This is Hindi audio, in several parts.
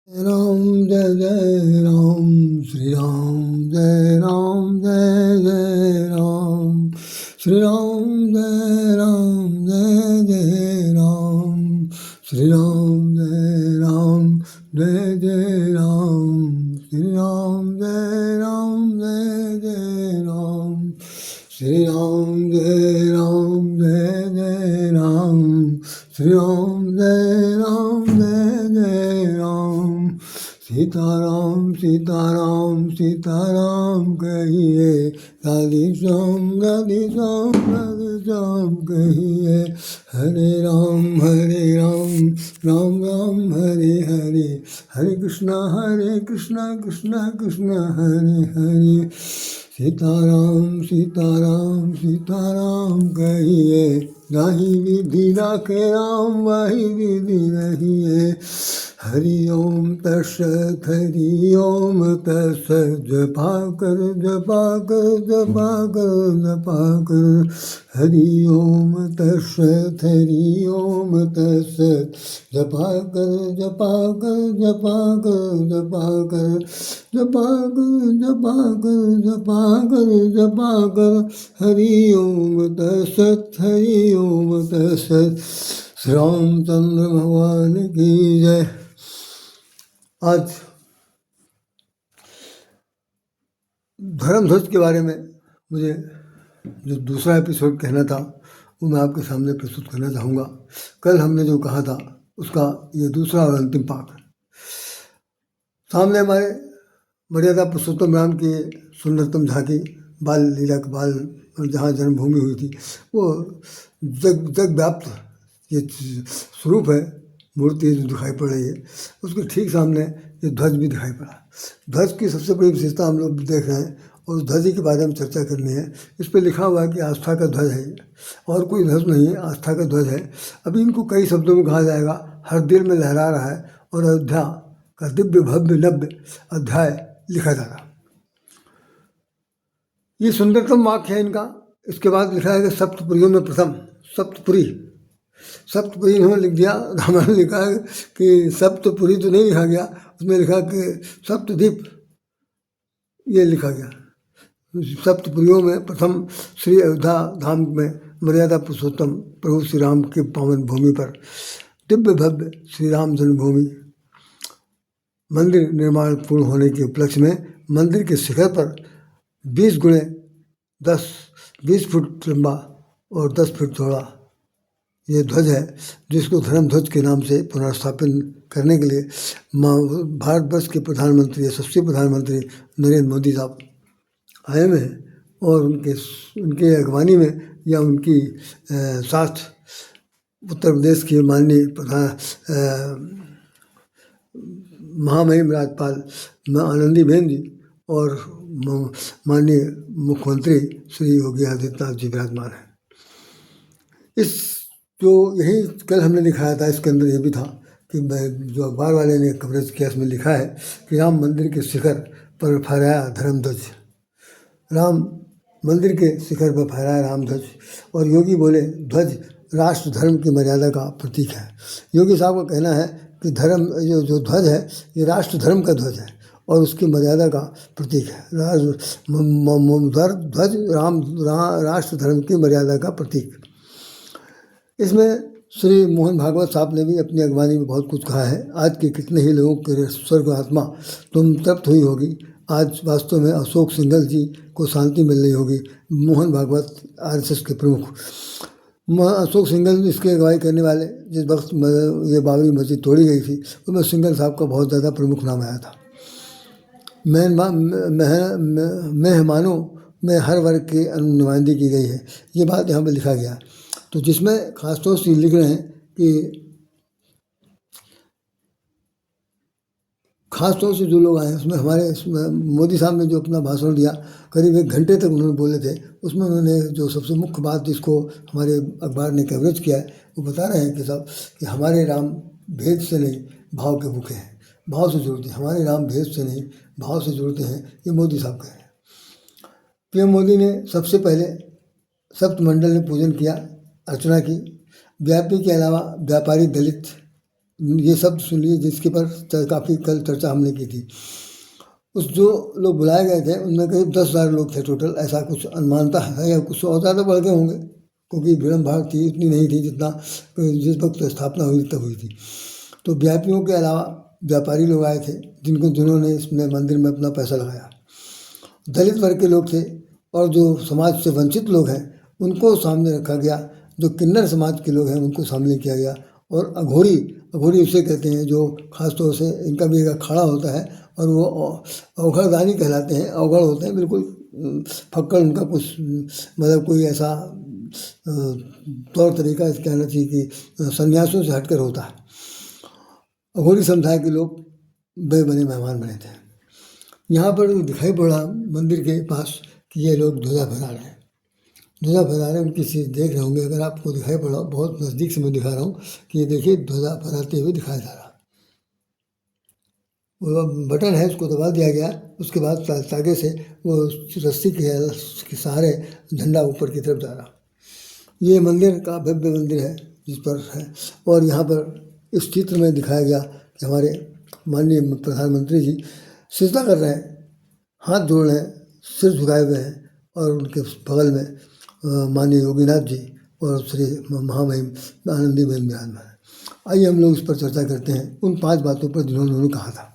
राम जय जय राम श्री राम जय राम जय जय राम श्री राम जय राम जय जय राम श्री राम जय राम जय जय राम श्री राम जय राम जय जय राम श्री राम जय राम जय जय राम श्री राम जय राम जय जय राम सीताराम सीताराम सीताराम कहिए राधे श्याम राधे श्याम राधे श्याम कहिए हरे राम राम राम हरे हरे हरे कृष्णा कृष्णा कृष्णा हरे हरे सीताराम सीताराम सीताराम कहिए नाही विधि राखे राम वाही विधि रहिए हरि ओम तत्सत हरि ओम तत्सत जपा कर जपा कर जपा कर जपा कर हरि ओम तत्सत हरि ओम तत्सत जपा कर जपा कर जपा कर जपा कर जपा कर जपा कर जपा कर जपा कर हरि ओम तत्सत हरि ओम तत्सत श्री रामचंद्र भगवान की जय। आज धर्मध्वज के बारे में मुझे जो दूसरा एपिसोड कहना था वो मैं आपके सामने प्रस्तुत करना चाहूँगा। कल हमने जो कहा था उसका ये दूसरा और अंतिम पाठ है। सामने हमारे मर्यादा पुरुषोत्तम राम की सुंदरतम झांकी बाल लीला के बाल जहाँ जन्मभूमि हुई थी वो जग व्याप्त ये स्वरूप है, मूर्ति जो दिखाई पड़ रही है उसके ठीक सामने ये ध्वज भी दिखाई पड़ा। ध्वज की सबसे बड़ी विशेषता हम लोग देख रहे हैं और उस ध्वज के बारे में चर्चा करनी है। इस पर लिखा हुआ है कि आस्था का ध्वज है और कोई ध्वज नहीं है, आस्था का ध्वज है। अभी इनको कई शब्दों में कहा जाएगा। हर दिल में लहरा रहा है और अयोध्या का दिव्य भव्य नव्य अध्याय लिखा जा रहा। ये सुंदरतम वाक्य है इनका। इसके बाद लिखा है कि सप्तपुरियों में प्रथम सप्तपुरी इन्होंने लिख दिया। रामायण ने लिखा है कि सप्तपुरी तो नहीं लिखा गया, उसमें लिखा कि सप्तद्वीप ये लिखा गया। सप्तपुरियों में प्रथम श्री अयोध्या धाम में मर्यादा पुरुषोत्तम प्रभु श्री राम की पावन भूमि पर दिव्य भव्य श्री राम जन्मभूमि मंदिर निर्माण पूर्ण होने के उपलक्ष्य में मंदिर के शिखर पर 20 गुणे 20 फुट लंबा और 10 फुट चौड़ा ये ध्वज है, जिसको धर्म ध्वज के नाम से पुनर्स्थापित करने के लिए भारतवर्ष के प्रधानमंत्री यशस्वी प्रधानमंत्री नरेंद्र मोदी साहब आए हुए हैं और उनके अगवानी में या उनकी साथ उत्तर प्रदेश की माननीय महामहिम राज्यपाल आनंदीबेन जी और माननीय मुख्यमंत्री श्री योगी आदित्यनाथ जी विराजमान हैं। इस जो यही कल हमने दिखाया था, इसके अंदर ये भी था कि जो अखबार वाले ने कवरेज किया उसमें लिखा है कि राम मंदिर के शिखर पर फहराया धर्म ध्वज। राम मंदिर के शिखर पर फहराया राम ध्वज और योगी बोले ध्वज राष्ट्र धर्म की मर्यादा का प्रतीक है। योगी साहब का कहना है कि धर्म जो ध्वज है ये राष्ट्र धर्म का ध्वज है और उसकी मर्यादा का प्रतीक है। ध्वज राष्ट्र धर्म की मर्यादा का प्रतीक। इसमें श्री मोहन भागवत साहब ने भी अपनी अगवानी में बहुत कुछ कहा है। आज के कितने ही लोगों के स्वर्ग आत्मा तुम तृप्त हुई होगी। आज वास्तव में अशोक सिंघल जी को शांति मिल रही होगी। मोहन भागवत आरएसएस के प्रमुख अशोक सिंघल इसके अगवाई करने वाले जिस वक्त ये बाबरी मस्जिद तोड़ी गई थी उसमें सिंघल साहब का बहुत ज़्यादा प्रमुख नाम आया था। मेहमानों में हर वर्ग की नुमाइंदगी की गई है, ये बात यहाँ पर लिखा गया। तो जिसमें खासतौर से लिख रहे हैं कि खासतौर से जो लोग आए उसमें हमारे मोदी साहब ने जो अपना भाषण दिया करीब 1 घंटे तक उन्होंने बोले थे। उसमें उन्होंने जो सबसे मुख्य बात जिसको हमारे अखबार ने कवरेज किया है वो बता रहे हैं कि साहब कि हमारे राम भेद से नहीं भाव के भूखे हैं, भाव से जुड़ते हैं। हमारे राम भेद से नहीं भाव से जुड़ते हैं, ये मोदी साहब कह रहे हैं। पीएम मोदी ने सबसे पहले सप्तमंडल ने पूजन किया, अर्चना की। व्यापी के अलावा व्यापारी दलित ये शब्द सुन लिए जिसके पर काफ़ी कल चर्चा हमने की थी। उस जो लोग बुलाए गए थे उनमें करीब 10,000 लोग थे टोटल, ऐसा कुछ अनुमानता है, या कुछ और ज़्यादा बढ़ गए होंगे, क्योंकि विड़म्बना थी उतनी नहीं थी जितना जिस वक्त स्थापना हुई तब हुई थी। तो वीआईपीओं के अलावा व्यापारी लोग आए थे जिन्होंने इसमें मंदिर में अपना पैसा लगाया। दलित वर्ग के लोग थे और जो समाज से वंचित लोग हैं उनको सामने रखा गया। जो किन्नर समाज के लोग हैं उनको शामिल किया गया। और अघोरी उसे कहते हैं जो खास तौर से इनका भी एक अखाड़ा होता है और वो अवघड़दानी कहलाते हैं, अवघड़ होते हैं बिल्कुल। फक्कड़ उनका कुछ मतलब कोई ऐसा तौर तरीका कहना चाहिए कि सन्यासों से हटकर होता है। अघोरी समुदाय के लोग बने मेहमान बने थे। यहाँ पर दिखाई पड़ा मंदिर के पास कि ये लोग ध्वजा फहरा रहे हैं। ध्वजा फहरा रहे हैं, उनकी चीज़ देख रहे होंगे। अगर आपको दिखाई पड़ा, बहुत नज़दीक से मैं दिखा रहा हूँ कि ये देखिए ध्वजा फहराते हुए दिखाया जा रहा है। वो बटन है उसको दबा दिया गया, उसके बाद तागे से वो रस्सी के सहारे झंडा ऊपर की तरफ जा रहा। ये मंदिर का भव्य मंदिर है जिस पर है। और यहाँ पर इस चित्र में दिखाया गया कि हमारे माननीय प्रधानमंत्री जी सिजदा कर रहे हैं, हाथ जोड़ रहे हैं, सिर झुकाए हुए हैं और उनके बगल में माननीय योगीनाथ जी और श्री महामहिम आनंदी बहन विराजमान है। आइए हम लोग इस पर चर्चा करते हैं उन 5 बातों पर जिन्होंने कहा था।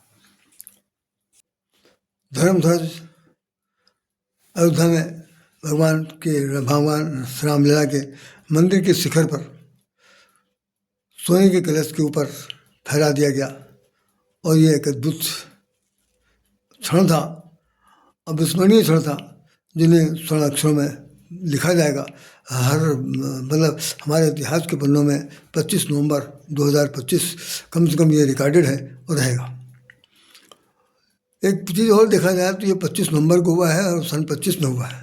धर्मध्वज अयोध्या में भगवान श्री रामलीला के मंदिर के शिखर पर सोने के कलश के ऊपर फहरा दिया गया और ये एक अद्भुत क्षण था, अविस्मरणीय क्षण था, जिन्हें स्वर्ण अक्षरों में लिखा जाएगा। मतलब हमारे इतिहास के पन्नों में 25 नवंबर 2025 कम से कम ये रिकॉर्डेड है और रहेगा। एक चीज़ और देखा जाए तो ये 25 नवंबर को हुआ है और सन 25 में हुआ है।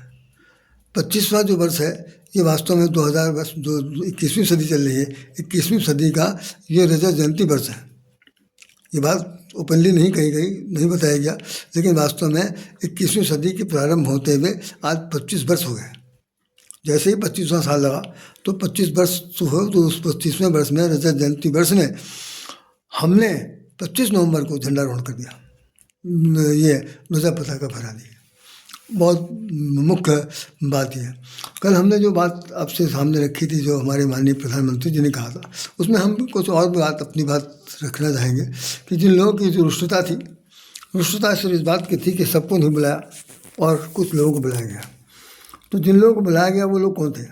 25वां जो वर्ष है ये वास्तव में 2000 वर्ष जो 21वीं सदी चल रही है, 21वीं सदी का ये रजत जयंती वर्ष है। ये बात ओपनली नहीं कही गई, नहीं बताया गया, लेकिन वास्तव में 21वीं सदी के प्रारंभ होते हुए आज 25 वर्ष हो गए। जैसे ही 25वां साल लगा तो 25 वर्ष हो, तो उस 25वें वर्ष में रजत जयंती वर्ष में हमने 25 नवंबर को झंडारोहण कर दिया, ये ध्वजा पताका फहरा दी। बहुत मुख्य बात यह है। कल हमने जो बात आपसे सामने रखी थी, जो हमारे माननीय प्रधानमंत्री जी ने कहा था, उसमें हम कुछ और बात अपनी बात रखना चाहेंगे कि जिन लोगों की जो रुष्टता थी, रुष्टता सिर्फ इस बात की थी कि सबको नहीं बुलाया और कुछ लोगों को बुलाया गया। तो जिन लोगों को बुलाया गया वो लोग कौन थे,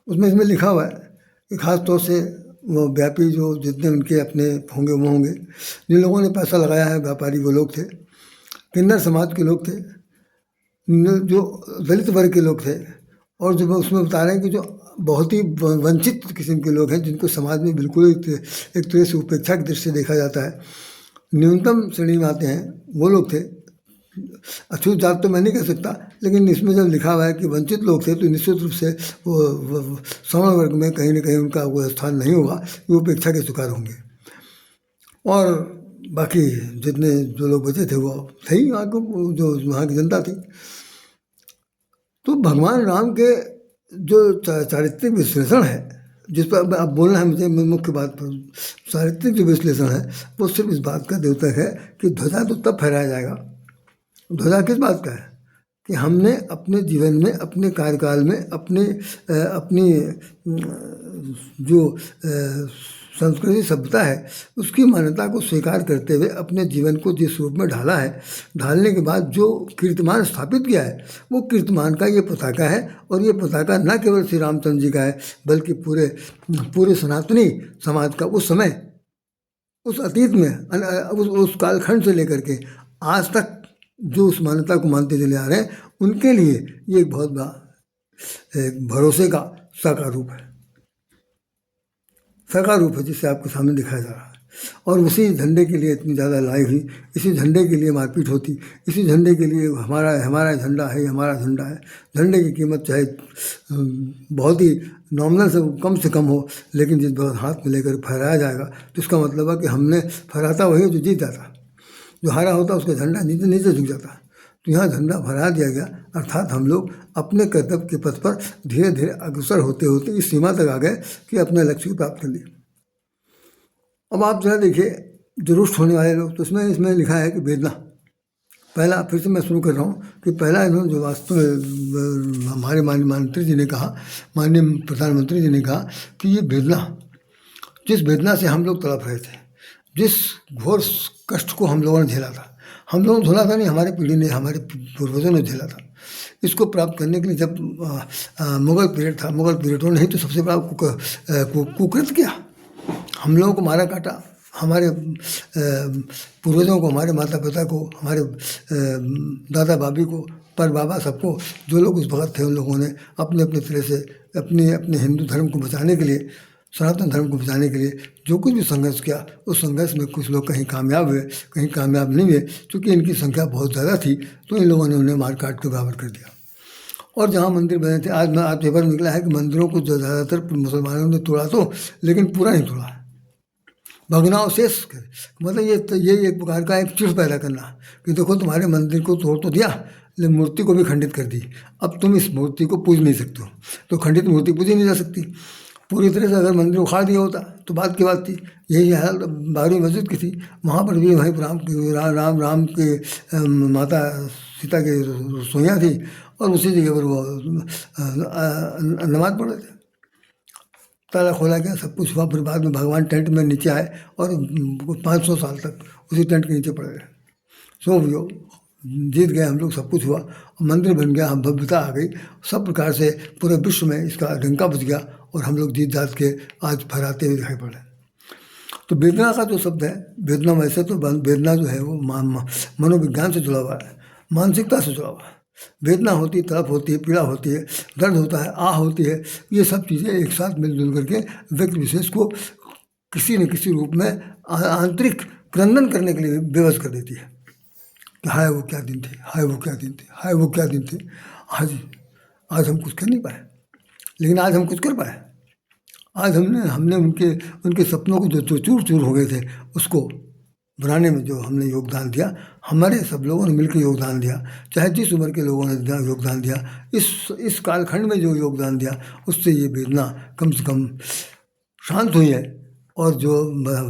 उसमें इसमें लिखा हुआ है कि खास तौर से वो व्यापी जो जितने उनके अपने होंगे वो होंगे। जिन लोगों ने पैसा लगाया है व्यापारी वो लोग थे, किन्नर समाज के लोग थे, जो दलित वर्ग के लोग थे, और जो उसमें बता रहे हैं कि जो बहुत ही वंचित किस्म के लोग हैं जिनको समाज में बिल्कुल एक तरह से उपेक्षा की दृष्टि से देखा जाता है, न्यूनतम श्रेणी में आते हैं, वो लोग थे। अछूत जात तो मैं नहीं कह सकता, लेकिन इसमें जब लिखा हुआ है कि वंचित लोग थे तो निश्चित रूप से वो सवर्ण वर्ग में कहीं ना कहीं उनका वो स्थान नहीं होगा, वो उपेक्षा के शिकार होंगे। और बाकी जितने जो लोग बचे थे वो थे ही वहाँ को, जो वहाँ की जनता थी। तो भगवान राम के जो चारित्रिक विश्लेषण है, जिस पर अब बोलना है मुझे मुख्य बात पर, चारित्रिक जो विश्लेषण है वो सिर्फ इस बात का द्योतक है कि ध्वजा तो तब फहराया जाएगा। ध्वजा किस बात का है कि हमने अपने जीवन में, अपने कार्यकाल में, अपनी जो संस्कृति सभ्यता है उसकी मान्यता को स्वीकार करते हुए अपने जीवन को जिस रूप में ढाला है, ढालने के बाद जो कीर्तिमान स्थापित किया है वो कीर्तिमान का ये पताका है। और ये पताका न केवल श्री रामचंद्र जी का है बल्कि पूरे सनातनी समाज का उस समय, उस अतीत में, उस कालखंड से लेकर के आज तक जो उस मान्यता को मानते चले आ रहे हैं उनके लिए ये एक बहुत बड़ा एक भरोसे का साकार रूप है, साकार रूप है जिसे आपके सामने दिखाया जा रहा है। और उसी झंडे के लिए इतनी ज़्यादा लड़ाई हुई, इसी झंडे के लिए मारपीट होती, इसी झंडे के लिए हमारा झंडा है, हमारा झंडा है। झंडे की कीमत चाहे बहुत ही नॉमिनल से कम हो, लेकिन जिस बार हाथ में लेकर फहराया जाएगा तो इसका मतलब है कि हमने फहराता वही जो जीत जाता, जो हारा होता उसका झंडा नीचे झुक जाता। तो यहाँ झंडा फहरा दिया गया, अर्थात हम लोग अपने कर्तव्य के पथ पर धीरे धीरे अग्रसर होते होते इस सीमा तक आ गए कि अपने लक्ष्य को प्राप्त कर लिए। अब आप जरा देखिए जो रुष्ट होने वाले लोग, तो इसमें लिखा है कि वेदना। पहला फिर से मैं शुरू कर रहा हूँ कि पहला इन्होंने जो वास्तव में हमारे माननीय मंत्री जी ने कहा, माननीय प्रधानमंत्री जी ने कहा कि ये वेदना, जिस वेदना से हम लोग तड़प रहे थे, जिस घोर कष्ट को हम लोगों ने झेला था, हम लोगों ने झेला था नहीं, हमारी पीढ़ी ने, हमारे पूर्वजों ने झेला था, इसको प्राप्त करने के लिए जब मुगल पीरियड था, मुगल पीरियडों ने ही तो सबसे बड़ा कुकृत किया, हम लोगों को मारा काटा, हमारे पूर्वजों को, हमारे माता पिता को, हमारे दादा बाबी को, पर बाबा सबको, जो लोग उस वक्त थे, उन लोगों ने अपने अपने तरह से अपने हिंदू धर्म को बचाने के लिए, सनातन धर्म को बचाने के लिए जो कुछ भी संघर्ष किया, उस संघर्ष में कुछ लोग कहीं कामयाब हुए, कहीं कामयाब नहीं हुए। चूँकि इनकी संख्या बहुत ज़्यादा थी तो इन लोगों ने उन्हें मार काट के बराबर कर दिया। और जहाँ मंदिर बने थे, आज पेपर में निकला है कि मंदिरों को ज़्यादातर मुसलमानों ने तोड़ा तो, लेकिन पूरा नहीं तोड़ा, भग्नावशेष, मतलब ये एक प्रकार का एक चिढ़ पैदा करना कि देखो तुम्हारे मंदिर को तोड़ तो दिया, लेकिन मूर्ति को भी खंडित कर दी, अब तुम इस मूर्ति को पूज नहीं सकते हो, तो खंडित मूर्ति पूजी नहीं जा सकती। पूरी तरह से अगर मंदिर उखाड़ दिया होता तो बात की बात थी। यही हाल बाबरी मस्जिद की थी, वहाँ पर भी वहीं राम के माता सीता की रसोइयाँ थी और उसी जगह पर वो नमाज पढ़ रहे थे, ताला खोला गया, सब कुछ हुआ, फिर बाद में भगवान टेंट में नीचे आए और 500 साल तक उसी टेंट के नीचे पड़े रहे। सो भी जीत गए हम लोग, सब कुछ हुआ, मंदिर बन गया, हम भव्यता आ गई, सब प्रकार से पूरे विश्व में इसका डंका बज गया और हम लोग जीत जात के आज फहराते हुए दिखाई पड़ रहे हैं। तो वेदना का जो शब्द है, वेदना वैसे तो वेदना जो है वो मनोविज्ञान से जुड़ा हुआ है, मानसिकता से जुड़ा हुआ है। वेदना होती है, तड़प होती है, पीड़ा होती है, दर्द होता है, आह होती है, ये सब चीज़ें एक साथ मिलजुल करके व्यक्ति विशेष को किसी न किसी रूप में आंतरिक क्रंदन करने के लिए बेबस कर देती है कि हाय वो क्या दिन थे, हाय वो क्या दिन थे, हाय वो क्या दिन थे। आज हम कुछ कर नहीं पाए, लेकिन आज हम कुछ कर पाए। आज हमने उनके सपनों को जो चूर चूर हो गए थे, उसको बनाने में जो हमने योगदान दिया, हमारे सब लोगों ने मिलकर योगदान दिया, चाहे जिस उम्र के लोगों ने योगदान दिया, इस कालखंड में जो योगदान दिया, उससे ये वेदना कम से कम शांत हुई है। और जो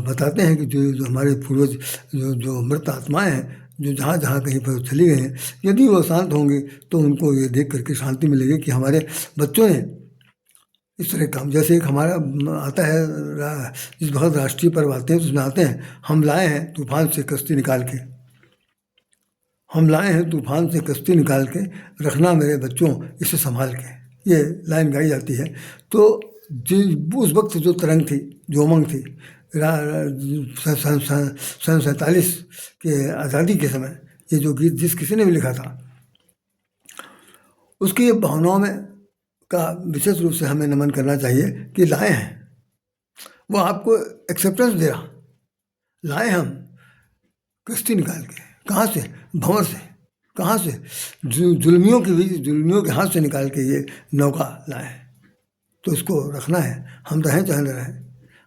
बताते हैं कि जो हमारे पूर्वज जो मृत आत्माएँ हैं, जो जहाँ जहाँ कहीं पर चली गई हैं, यदि वो शांत होंगे तो उनको ये देख करके शांति मिलेगी कि हमारे बच्चों ने इस तरह काम, जैसे एक हमारा आता है जिस वक्त राष्ट्रीय पर्व आते हैं, उसमें आते हैं, हम लाए हैं तूफान से कश्ती निकाल के, हम लाए हैं तूफान से कश्ती निकाल के, रखना मेरे बच्चों इसे संभाल के, ये लाइन गाई जाती है। तो उस वक्त जो तरंग थी, जो उमंग थी, सन 47 के आज़ादी के समय, ये जो गीत जिस किसी ने भी लिखा था, उसकी भावनाओं में का विशेष रूप से हमें नमन करना चाहिए कि लाए हैं, वो आपको एक्सेप्टेंस दे रहा, लाए हम कश्ती निकाल के, कहाँ से, भंवर से, कहाँ से, जुल्मियों के हाथ से निकाल के ये नौका लाए हैं, तो इसको रखना है, हम रहें चाहे न रहें,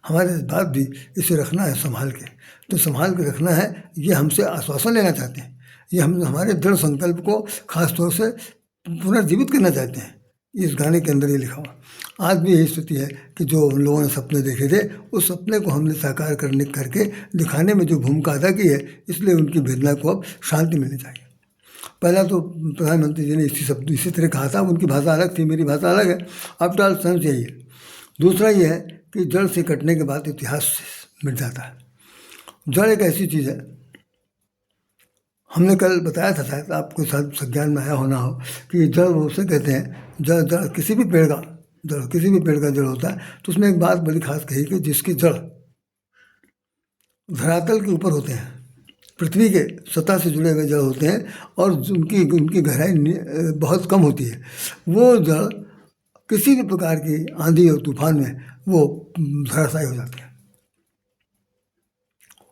हमारे बाद भी इसे रखना है संभाल के। तो संभाल के रखना है, ये हमसे आश्वासन लेना चाहते हैं, ये हम हमारे दृढ़ संकल्प को खास तौर से पुनर्जीवित करना चाहते हैं। इस गाने के अंदर ये लिखा हुआ। आज भी यही स्थिति है कि जो उन लोगों ने सपने देखे थे, उस सपने को हमने साकार करके दिखाने में जो भूमिका अदा की है, इसलिए उनकी वेदना को अब शांति मिलनी चाहिए। पहला तो प्रधानमंत्री जी ने इसी तरह कहा था, उनकी भाषा अलग थी, मेरी भाषा अलग है, अब तो सेंस यही है। दूसरा ये है कि जड़ से कटने के बाद इतिहास मिट जाता है। जड़ एक ऐसी चीज़ है, हमने कल बताया था, शायद आपको शायद संज्ञान में आया होना हो, कि जड़ उसे कहते हैं, जड़ किसी भी पेड़ का जड़ होता है, तो उसमें एक बात बड़ी खास कही कि जिसकी जड़ धरातल के ऊपर होते हैं, पृथ्वी के सतह से जुड़े हुए जड़ होते हैं और उनकी गहराई बहुत कम होती है, वो जड़ किसी भी प्रकार की आंधी और तूफान में वो धराशायी हो जाते हैं।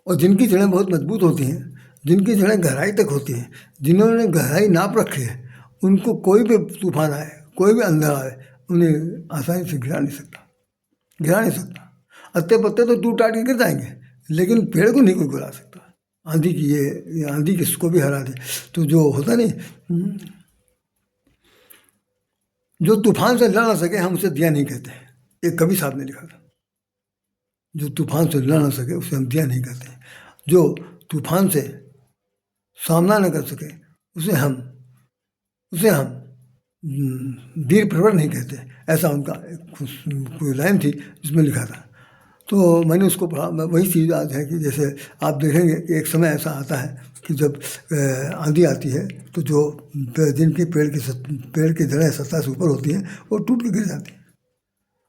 और जिनकी जड़ें बहुत मजबूत होती हैं, जिनकी जड़ें गहराई तक होती हैं, जिन्होंने गहराई नाप रखी है, उनको कोई भी तूफान आए, कोई भी अंधेरा आए, उन्हें आसानी से गिरा नहीं सकता। अत्ते पत्ते तो टूट टाट के गिर जाएंगे, लेकिन पेड़ को नहीं कोई गिरा सकता। आंधी की ये आंधी किसको भी हरा दे। तो जो होता नहीं, जो तूफान से लड़ ना सके, हम उसे दिया नहीं कहते। एक कवि साहब ने लिखा था, जो तूफान से लड़ ना सके उसे हम दिया नहीं कहते। जो तूफान से सामना न कर सके उसे हम वीर प्रवर नहीं कहते। ऐसा उनका कोई लाइन थी जिसमें लिखा था। तो मैंने उसको पढ़ा। वही चीज़ आज है कि जैसे आप देखेंगे एक समय ऐसा आता है कि जब आंधी आती है तो जो जिनकी पेड़ की जड़ें सतह से ऊपर होती हैं वो टूट के गिर जाती हैं।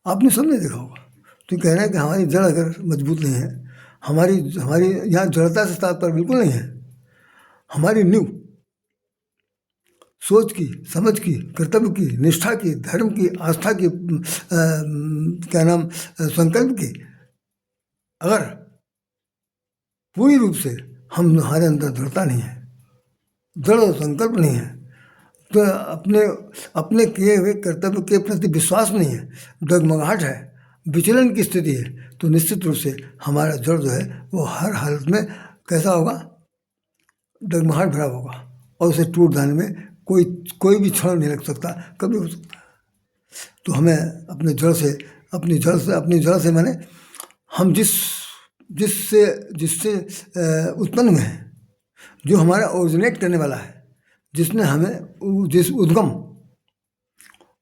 आपने सबने देखा होगा। तो कह रहे हैं कि हमारी जड़ अगर मजबूत नहीं है, हमारी हमारी यहाँ जड़ता से तात्पर्य बिल्कुल नहीं है। हमारी नींव सोच की, समझ की, कर्तव्य की, निष्ठा की, धर्म की, आस्था की, संकल्प की अगर पूरी रूप से हमारे अंदर दृढ़ता नहीं है, दृढ़ संकल्प नहीं है, तो अपने किए हुए कर्तव्य के प्रति विश्वास नहीं है, डगमगाहट है, विचलन की स्थिति है, तो निश्चित रूप से हमारा जड़ जो है वो हर हालत में कैसा होगा, डगमगाहट भरा होगा और उसे टूट जाने में कोई भी क्षण नहीं लग सकता, कभी हो सकता है। तो हमें अपनी जड़ से माने हम जिससे उत्पन्न हुए हैं, जो हमारा ओरिजिनेट करने वाला है, जिसने हमें जिस उद्गम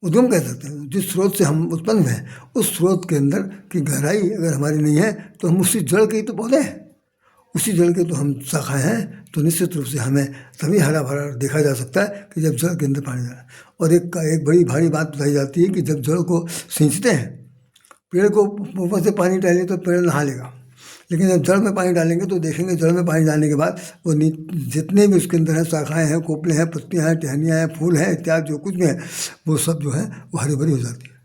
कह सकते हैं, जिस स्रोत से हम उत्पन्न हुए हैं, उस स्रोत के अंदर की गहराई अगर हमारी नहीं है तो हम उसी जड़ के ही तो पौधे हैं, उसी जड़ के तो हम शाखाएँ हैं। तो निश्चित रूप से हमें तभी हरा भरा देखा जा सकता है कि जब जड़ के अंदर पानी जाए। और एक बड़ी भारी बात बताई जाती है कि जब जड़ को सींचते हैं, पेड़ को ऊपर से पानी डालेंगे तो पेड़ नहा लेगा, लेकिन जब जड़ में पानी डालेंगे तो देखेंगे जड़ में पानी डालने के बाद वो जितने भी उसके अंदर हैं, शाखाएँ हैं, कोपले हैं, पत्तियाँ हैं, टहनियाँ हैं, फूल हैं इत्यादि जो कुछ भी है, वो सब जो है वो हरी भरी हो जाती है।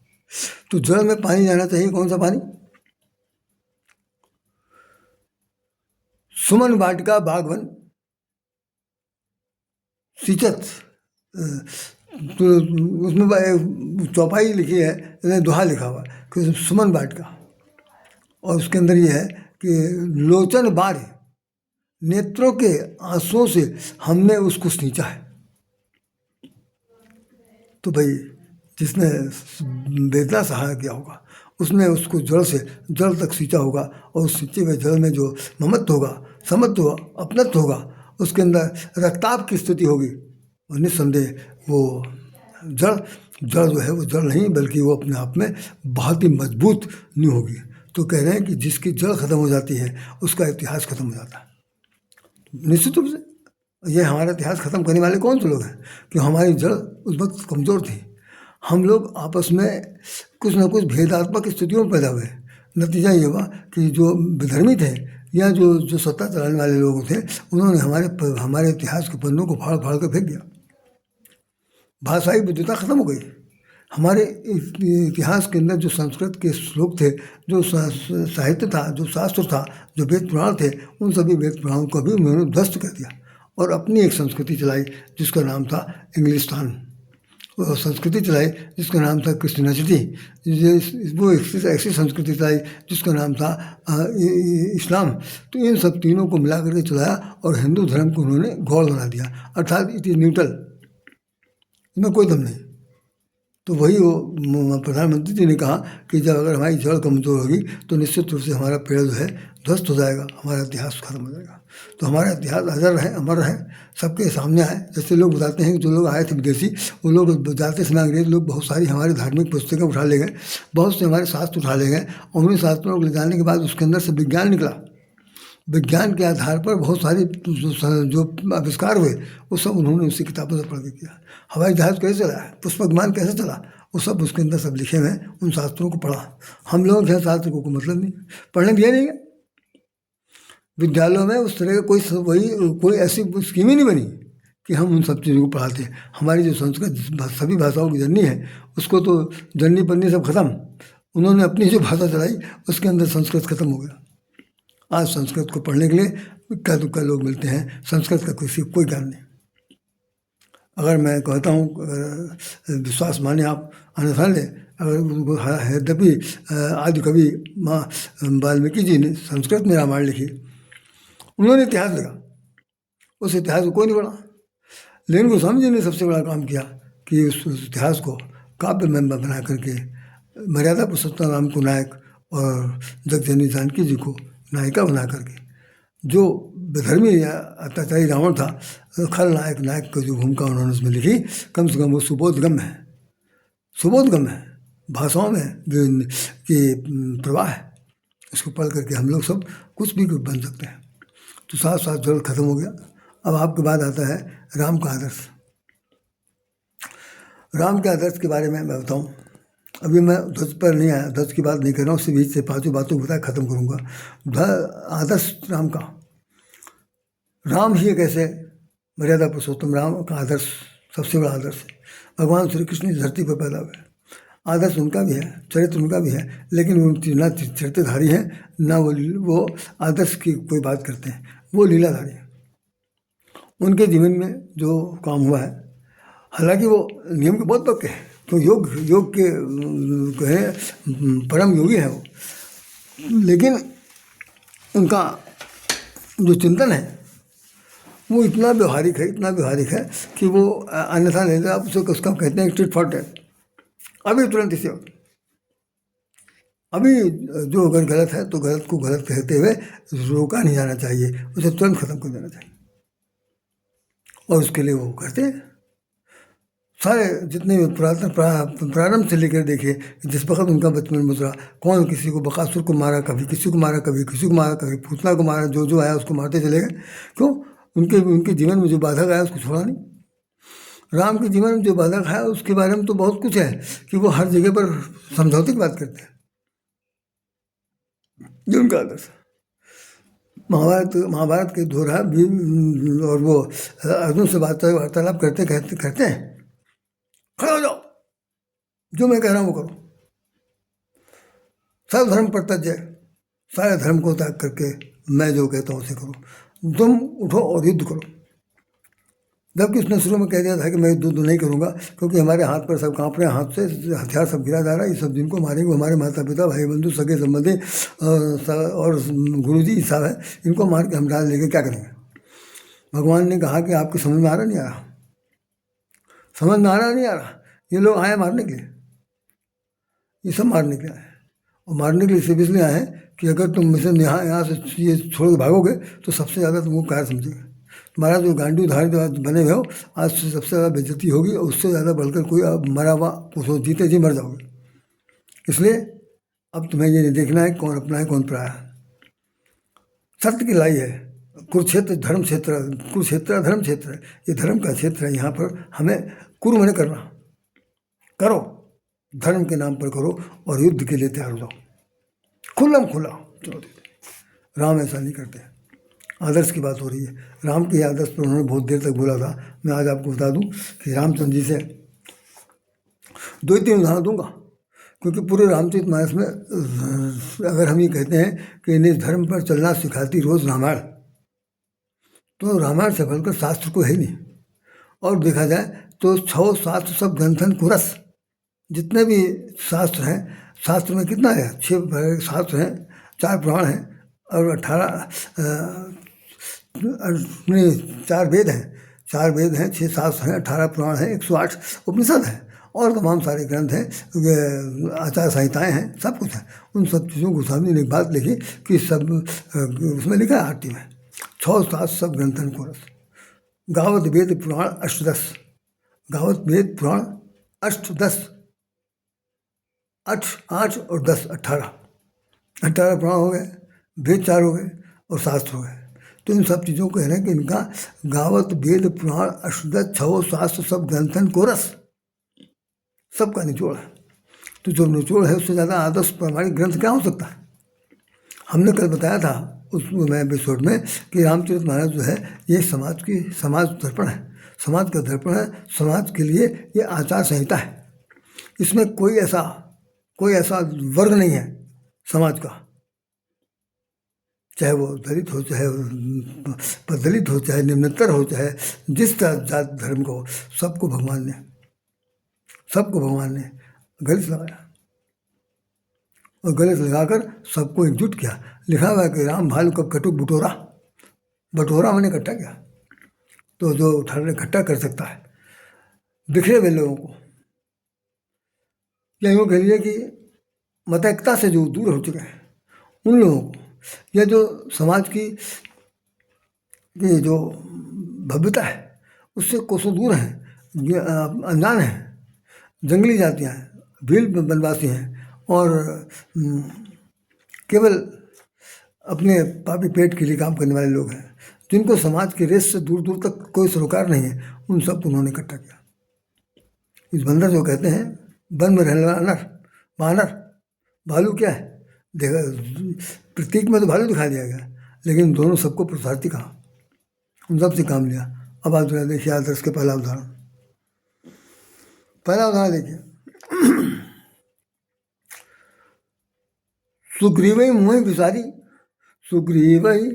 तो जड़ में पानी जाना चाहिए। कौन सा पानी? सुमन वाटिका बागवन सिंचत, तो उसमें चौपाई लिखी है, दोहा लिखा हुआ कि सुमन वाटिका, और उसके अंदर ये है कि लोचन बाढ़, नेत्रों के आंसुओं से हमने उसको सींचा है। तो भाई जिसने वेदना सहाय किया होगा उसने उसको जड़ तक सींचा होगा, और उस सींचे हुए जड़ में जो ममत्व होगा, समत्व होगा, अपनत्व होगा, उसके अंदर रक्ताप की स्थिति होगी, और निस्संदेह वो जड़ जो है वो जड़ नहीं बल्कि वो अपने आप में बहुत ही मजबूत नींव होगी। तो कह रहे हैं कि जिसकी जड़ खत्म हो जाती है उसका इतिहास खत्म हो जाता है। निश्चित रूप से ये हमारा इतिहास खत्म करने वाले कौन से लोग हैं कि हमारी जड़ उस वक्त कमज़ोर थी। हम लोग आपस में कुछ ना कुछ भेदात्मक स्थितियों में पैदा हुए। नतीजा ये हुआ कि जो विधर्मी थे या जो सत्ता चलाने वाले लोग थे, उन्होंने हमारे इतिहास के पन्नों को फाड़ फाड़ कर फेंक दिया। भाषाई विविधता खत्म हो गई। हमारे इतिहास के अंदर जो संस्कृत के श्लोक थे, जो साहित्य था, जो शास्त्र था, जो वेद पुराण थे, उन सभी वेद पुराणों को भी उन्होंने ध्वस्त कर दिया और अपनी एक संस्कृति चलाई जिसका नाम था इंग्लिस्तान। वो संस्कृति चलाई जिसका नाम था क्रिश्चियनिटी। वो ऐसी संस्कृति चलाई जिसका नाम था इस्लाम। तो इन सब तीनों को मिला करके चलाया और हिंदू धर्म को उन्होंने गौड़ बना दिया, अर्थात इट इज़ न्यूट्रल, इसमें कोई दम नहीं। तो वही वो प्रधानमंत्री जी ने कहा कि जब अगर हमारी जड़ कमज़ोर होगी तो निश्चित रूप से हमारा पेड़ जो है ध्वस्त हो जाएगा, हमारा इतिहास खत्म हो जाएगा। तो हमारा इतिहास अजर रहे, अमर रहे, सबके सामने आए। जैसे लोग बताते हैं कि जो लोग आए थे विदेशी, वो लोग जाते समय अंग्रेज लोग बहुत सारी हमारी धार्मिक पुस्तकें उठा ले गए, बहुत से हमारे शास्त्र उठा ले गए, और उन्हीं शास्त्रों को ले जाने के बाद उसके अंदर से विज्ञान निकला। विज्ञान के आधार पर बहुत सारे जो आविष्कार हुए वो सब उन्होंने उसी किताबों से पढ़ के किया। हवाई जहाज़ कैसे चला, पुष्पक विमान कैसे चला, वो सब उसके अंदर सब लिखे हुए हैं। उन शास्त्रों को पढ़ा। हम लोग जो शास्त्र को मतलब नहीं पढ़ने दिया नहीं गया। विद्यालयों में उस तरह का कोई ऐसी स्कीम ही नहीं बनी कि हम उन सब चीज़ों को पढ़ाते हैं। हमारी जो संस्कृत सभी भाषाओं की जननी है, उसको तो जननी पन्नी सब खत्म, उन्होंने अपनी जो भाषा चलाई उसके अंदर संस्कृत खत्म हो गया। आज संस्कृत को पढ़ने के लिए इक्का दुक्का लोग मिलते हैं, संस्कृत का कोई ज्ञान नहीं। अगर मैं कहता हूँ, अगर विश्वास माने आप, अन्यथा ले, अगर यद्यपि आदि कवि माँ वाल्मीकि जी ने संस्कृत में रामायण लिखी, उन्होंने इतिहास लिखा, उस इतिहास को कोई नहीं पढ़ा। लेकिन गोस्वामी जी ने सबसे बड़ा काम किया कि उस इतिहास को काव्य में बना करके मर्यादा पुरुषोत्तम राम को नायक और जगजननी जानकी जी को नायिका बना करके जो विधर्मी या अत्याचारी रावण था, खलनायक नायक की जो भूमिका उन्होंने उसमें लिखी, कम से कम वो सुबोधगम्य है, सुबोधगम्य है, भाषाओं में जो कि प्रवाह है, इसको पढ़ करके हम लोग सब कुछ भी बन सकते हैं। तो साथ साथ जल खत्म हो गया। अब आपके बाद आता है राम का आदर्श। राम के आदर्श के बारे में मैं बताऊं, अभी मैं ध्वज पर नहीं आया, ध्वज की बात नहीं कर रहा हूँ, उससे बीच से पांचों बातों को बता खत्म करूँगा। आदर्श राम का, राम ही एक ऐसे मर्यादा पुरुषोत्तम, राम का आदर्श सबसे बड़ा आदर्श है। भगवान श्री कृष्ण इस धरती पर पैदा हुए, आदर्श उनका भी है, चरित्र उनका भी है, लेकिन वो ना चरित्रधारी हैं, ना वो आदर्श की कोई बात करते हैं, वो लीलाधारी हैं। उनके जीवन में जो काम हुआ है, हालांकि वो नियम के बहुत पक्के हैं, तो योग के कहें परम योगी हैं वो, लेकिन उनका जो चिंतन है वो इतना व्यवहारिक है, इतना व्यवहारिक है कि वो अन्यथा नहीं, आप उसका कहते हैं टिट फॉर टैट, अभी तुरंत इसे अभी जो अगर गलत है तो गलत को गलत कहते हुए रोका नहीं जाना चाहिए, उसे तुरंत खत्म कर देना चाहिए। और उसके लिए वो करते हैं। सारे जितने भी पुरातन प्रारंभ से लेकर देखिए, जिस वक्त उनका बचपन गुजरा, कौन किसी को बकासुर को मारा, कभी किसी को मारा, कभी किसी को मारा, कभी पूतना को मारा, जो आया उसको मारते चले गए। क्यों? उनके जीवन में जो बाधक आया उसको छोड़ा नहीं। राम के जीवन में जो बाधक आया उसके बारे में तो बहुत कुछ है कि वो हर जगह पर समझौते की बात करते हैं। ये उनका आदर्श। महाभारत के दोहरा भी, और वो अर्जुन से वार्तालाप करते हैं, खड़े हो जाओ, जो मैं कह रहा हूँ वो करो, सर्वधर्म परित्यज्य, सारे धर्म को त्याग करके मैं जो कहता हूँ उसे करो, तुम उठो और युद्ध करो। जबकि उसने शुरू में कह दिया था कि मैं युद्ध नहीं करूँगा, क्योंकि हमारे हाथ पर सब काँप रहे हैं, हाथ से हथियार सब गिरा जा रहा है, ये सब जिनको मारेंगे हमारे माता पिता, भाई बंधु, सगे संबंधी और गुरु जी सब है, इनको मार के हम डाल लेके क्या करेंगे। भगवान ने कहा कि आपकी समझ में आ रहा नहीं आ रहा, समझ में आ रहा नहीं आ रहा, ये लोग आए मारने के लिए, ये सब मारने के लिए आए, और मारने के लिए सिर्फ इसलिए आए कि अगर तुम मिशन यहाँ से ये छोड़ के भागोगे तो सबसे ज़्यादा तुमको कार समझेगा, तुम्हारा जो गांडी धारी बने हुए हो, आज से सबसे ज़्यादा बेइज्जती होगी, और उससे ज़्यादा बढ़कर कोई अब मरा हुआ कुछ जीते जी मर जाओगे। इसलिए अब तुम्हें ये नहीं देखना है कौन अपना है कौन पराया है। सत्य की लड़ाई है, कुरुक्षेत्र धर्म क्षेत्र, कुरुक्षेत्र धर्म क्षेत्र है, ये धर्म का क्षेत्र है। यहाँ पर हमें कुरु मने करना, करो, धर्म के नाम पर करो, और युद्ध के लिए तैयार हो जाओ, खुल्लम खुला चुनौती। राम ऐसा नहीं करते। आदर्श की बात हो रही है, राम के आदर्श पर उन्होंने बहुत देर तक बोला था। मैं आज आपको बता दूं कि रामचंद्र जी से 2-3 उदाहरण दूंगा, क्योंकि पूरे रामचरितमानस में अगर हम ये कहते हैं कि इन्हें धर्म पर चलना सिखाती रोज रामायण, तो रामायण से बढ़कर शास्त्र को है ही नहीं। और देखा जाए तो 6 शास्त्र सब ग्रंथन कुरस, जितने भी शास्त्र हैं, शास्त्र में कितना है, 6 शास्त्र हैं, 4 पुराण हैं, और 18 4 वेद हैं, 4 वेद हैं, 6 शास्त्र हैं, 18 पुराण हैं, 108 उपनिषद हैं, और तमाम सारे ग्रंथ हैं, आचार संहिताएँ हैं, सब कुछ है। उन सब चीज़ों को स्वामी ने एक बात लिखी कि सब उसमें लिखा है आरती में, 6 शास्त्र सब ग्रंथन कोरस, गावत वेद पुराण अष्टदश, गावत वेद पुराण अष्टदश, 8 और 10 18 पुराण हो गए, वेद 4 हो गए, और शास्त्र हो गए। तो इन सब चीज़ों को है ना कि इनका गावत वेद पुराण अष्टदश 6 शास्त्र सब ग्रंथन कोरस, सबका निचोड़ है। तो जो निचोड़ है उससे ज़्यादा आदर्श प्रामाणिक ग्रंथ क्या हो सकता है। हमने कल बताया था उसमें एपिसोड में कि रामचरितमानस जो है ये समाज दर्पण है, समाज का दर्पण है, समाज के लिए ये आचार संहिता है। इसमें कोई ऐसा वर्ग नहीं है समाज का, चाहे वो दलित हो, चाहे दलित हो, चाहे निम्नतर हो, चाहे जिस जात धर्म को, सबको भगवान ने गले से लगाया, और गले से लगाकर सबको एकजुट किया। लिखा हुआ है कि राम भालू कब कटुक बटोरा मैंने इकट्ठा किया। तो जो इकट्ठा कर सकता है बिखरे हुए लोगों को, या यूँ कह लीजिए कि मतैकता से जो दूर हो चुके हैं उन लोगों को, यह जो समाज की जो भव्यता है उससे कोसों दूर हैं, अनजान हैं, जंगली जातियाँ हैं, भील वनवासी हैं और केवल अपने पापी पेट के लिए काम करने वाले लोग हैं, जिनको समाज के रेस से दूर दूर तक कोई सरोकार नहीं है, उन सबको उन्होंने इकट्ठा किया। इस बंदर जो कहते हैं वन में रहने वाला अनर, बानर, भालू क्या है, देखा प्रतीक में तो भालू दिखा दिया गया, लेकिन दोनों सबको पुरुषार्थी कहा, उन सबसे काम लिया। अब आप जरा देखिए आदर्श के पहला उदाहरण देखिए। सुग्रीवई मोहि बिसारी, सुग्रीवई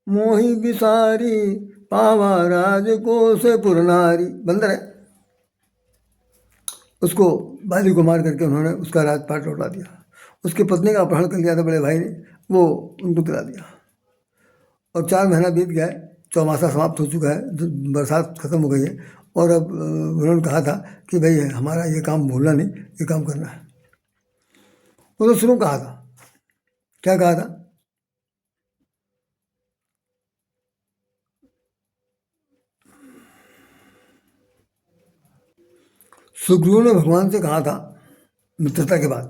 मोहि बिसारी, पावा राज को से पुरनारी। बंदर है, उसको बाली को मार करके उन्होंने उसका राजपाट लौटा दिया। उसकी पत्नी का अपहरण कर लिया था बड़े भाई ने, वो उनको दिला दिया। और 4 महीना बीत गया, चौमासा समाप्त हो चुका है, बरसात खत्म हो गई है, और अब उन्होंने कहा था कि भाई हमारा ये काम भूलना नहीं, ये काम करना है। उन्होंने शुरू कहा था, क्या कहा था, सुग्रीव ने भगवान से कहा था मित्रता के बाद,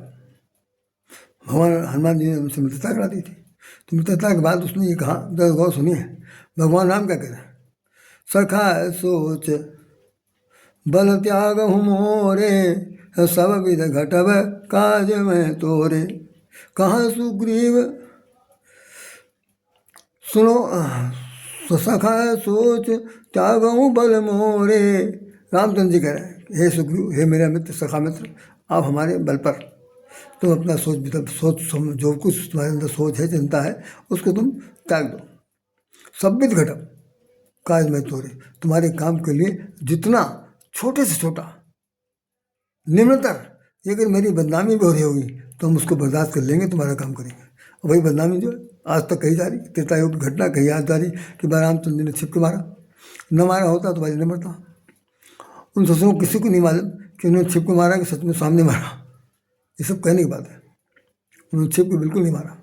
भगवान हनुमान जी ने उनसे मित्रता करा दी थी, तो मित्रता के बाद उसने ये कहा, जरा गौर सुनिए भगवान राम क्या कह रहे हैं। सखा सोच बल त्याग मोरे, सब विध घटब काज में तोरे। कहाँ सुग्रीव सुनो, सखा सोच त्यागहूँ बल मोरे। रामचंद्र जी कह रहे हैं, हे सुग्रीव, हे मेरा मित्र, सखा मित्र, आप हमारे बल पर तुम अपना सोच जो कुछ तुम्हारे अंदर सोच है, चिंता है, उसको तुम त्याग दो। सब विध घटब काज में तोरे, तुम्हारे काम के लिए जितना छोटे से छोटा निम्नतर, अगर मेरी बदनामी भी हो रही होगी तो हम उसको बर्दाश्त कर लेंगे, तुम्हारा काम करेंगे। और वही बदनामी जो है आज तक कही जा रही, त्रेतायुग की घटना कही याद जा रही कि रामचंद्र जी ने छिप के मारा, न मारा होता तो भाई न मरता। उन ससुरों को किसी को नहीं मालूम कि उन्होंने छिप के मारा कि सच में सामने मारा, ये सब कहने की बात है। उन्होंने छिप को बिल्कुल नहीं मारा,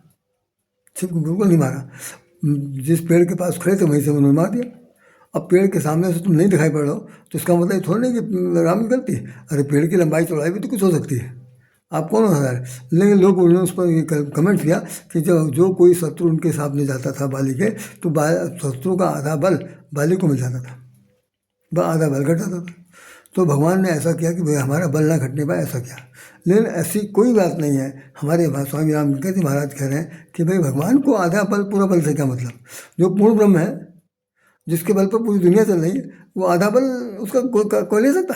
छिप को बिल्कुल नहीं मारा, जिस पेड़ के पास खड़े थे वहीं से उन्होंने मार दिया। अब पेड़ के सामने से तुम नहीं दिखाई पड़ रहे हो तो इसका मतलब थोड़ा नहीं कि राम की गलती है। अरे पेड़ की लंबाई चौड़ाई भी तो कुछ हो सकती है, आप कौन हो रहा है। लेकिन लोग उन्होंने उस पर ये कमेंट किया कि जो कोई शत्रु उनके सामने जाता था बाली के, तो शत्रु का आधा बल बाली को मिल जाता था, आधा बल घट जाता था। तो भगवान ने ऐसा किया कि भाई हमारा बल ना घटने पाए, ऐसा किया। लेकिन ऐसी कोई बात नहीं है। हमारे स्वामी रामकृष्ण जी महाराज कह रहे हैं कि भाई भगवान को आधा बल पूरा बल से क्या मतलब, जो पूर्ण ब्रह्म है, जिसके बल पर पूरी दुनिया चल रही है, वो आधा बल उसका कोई ले सकता।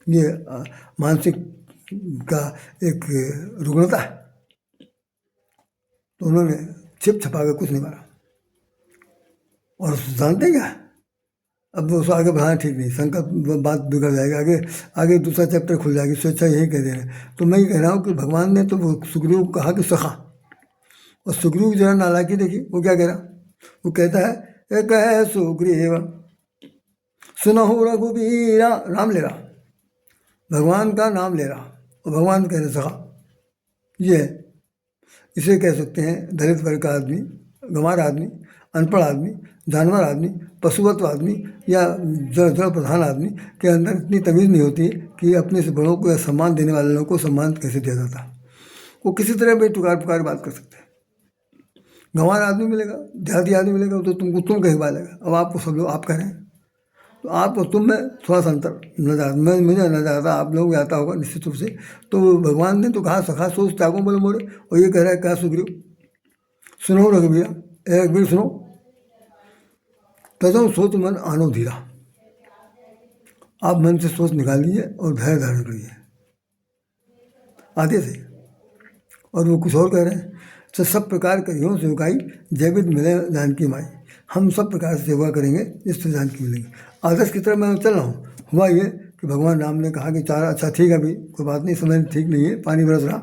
ये मानसिक का एक रुग्णता है। तो उन्होंने छिप छपा कर कुछ नहीं मारा। और जानते क्या, अब उसको आगे बढ़ाना ठीक नहीं, संकल्प बात बिगड़ जाएगी, आगे दूसरा चैप्टर खुल जाएगी, स्वेच्छा यही कह दे रहे हैं। तो मैं ये कह रहा हूँ कि भगवान ने तो सुग्रीव को कहा कि सखा, और सुग्रीव जरा नालायकी देखिए, वो क्या कह रहा, वो कहता है एक है सुग्रीव सुनहु रघुबीरा, नाम ले रहा, भगवान का नाम ले रहा, और भगवान कह रहे सखा। ये इसे कह सकते हैं दलित वर्ग का आदमी, गंवार आदमी, अनपढ़ आदमी, जानवर आदमी, पशुवत्व आदमी, या जड़ प्रधान आदमी के अंदर इतनी तमीज़ नहीं होती कि अपने से बड़ों को या सम्मान देने वाले लोगों को सम्मान कैसे दिया जाता। वो किसी तरह भी टुकार पुकार बात कर सकते हैं। गंवार आदमी मिलेगा, देहाती आदमी मिलेगा तो तुमको तुम कहीं बालेगा। अब आपको सब लोग आप कह रहे हैं, तो आप और तुम में थोड़ा सा अंतर नजर आता, मुझे नजर आता, आप लोग भी आता होगा निश्चित रूप से। तो भगवान ने तो कहा सखा सोच त्यागों बोले मोरे, और ये कह रहा है क्या सुग्रीव सुनो रघुबीरा, एक बीर सुनो, तजो सोच मन आनो धीरा। आप मन से सोच निकाल लीजिए और धैर्य धारण करिए आधे से। और वो कुछ और कह रहे हैं, तो सब प्रकार के यूँ सेवकाई जैवित मिले जानकी माई, हम सब प्रकार से सेवा करेंगे जिससे जानकी मिलेंगे। आदर्श की तरफ मैं चल रहा हूँ। हुआ ये कि भगवान राम ने कहा कि 4 अच्छा ठीक है, अभी कोई बात नहीं, समय ठीक नहीं है, पानी बरस रहा,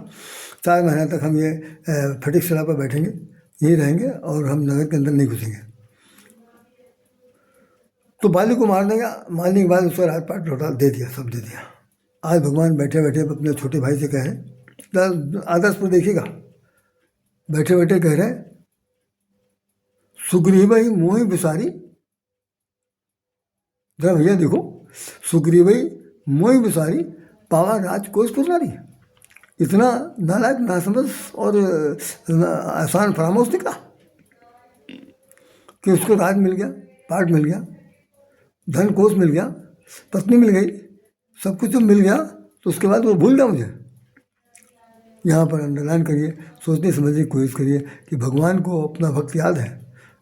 4 महीने तक हम ये फटिक शिला पर बैठेंगे, यहीं रहेंगे और हम नगर के अंदर नहीं घुसेंगे। तो बाली को मारने के बाद उसका राजपाट लौटा दे दिया, सब दे दिया। आज भगवान बैठे बैठे अपने छोटे भाई से कह रहे हैं आदर्श पर देखिएगा, बैठे बैठे कह रहे सुग्रीव ही मोहि विसारी, जरा भैया देखो, सुग्रीव ही मोहि विसारी पावा राज कोस पुरारी। इतना नालायक नासमझ और आसान फरामोश निकला कि उसको राज मिल गया, पाठ मिल गया, धन कोष मिल गया, पत्नी मिल गई, सब कुछ जब मिल गया तो उसके बाद वो भूल गया मुझे। यहाँ पर अंडरलाइन करिए, सोचने समझने की कोशिश करिए कि भगवान को अपना भक्त याद है,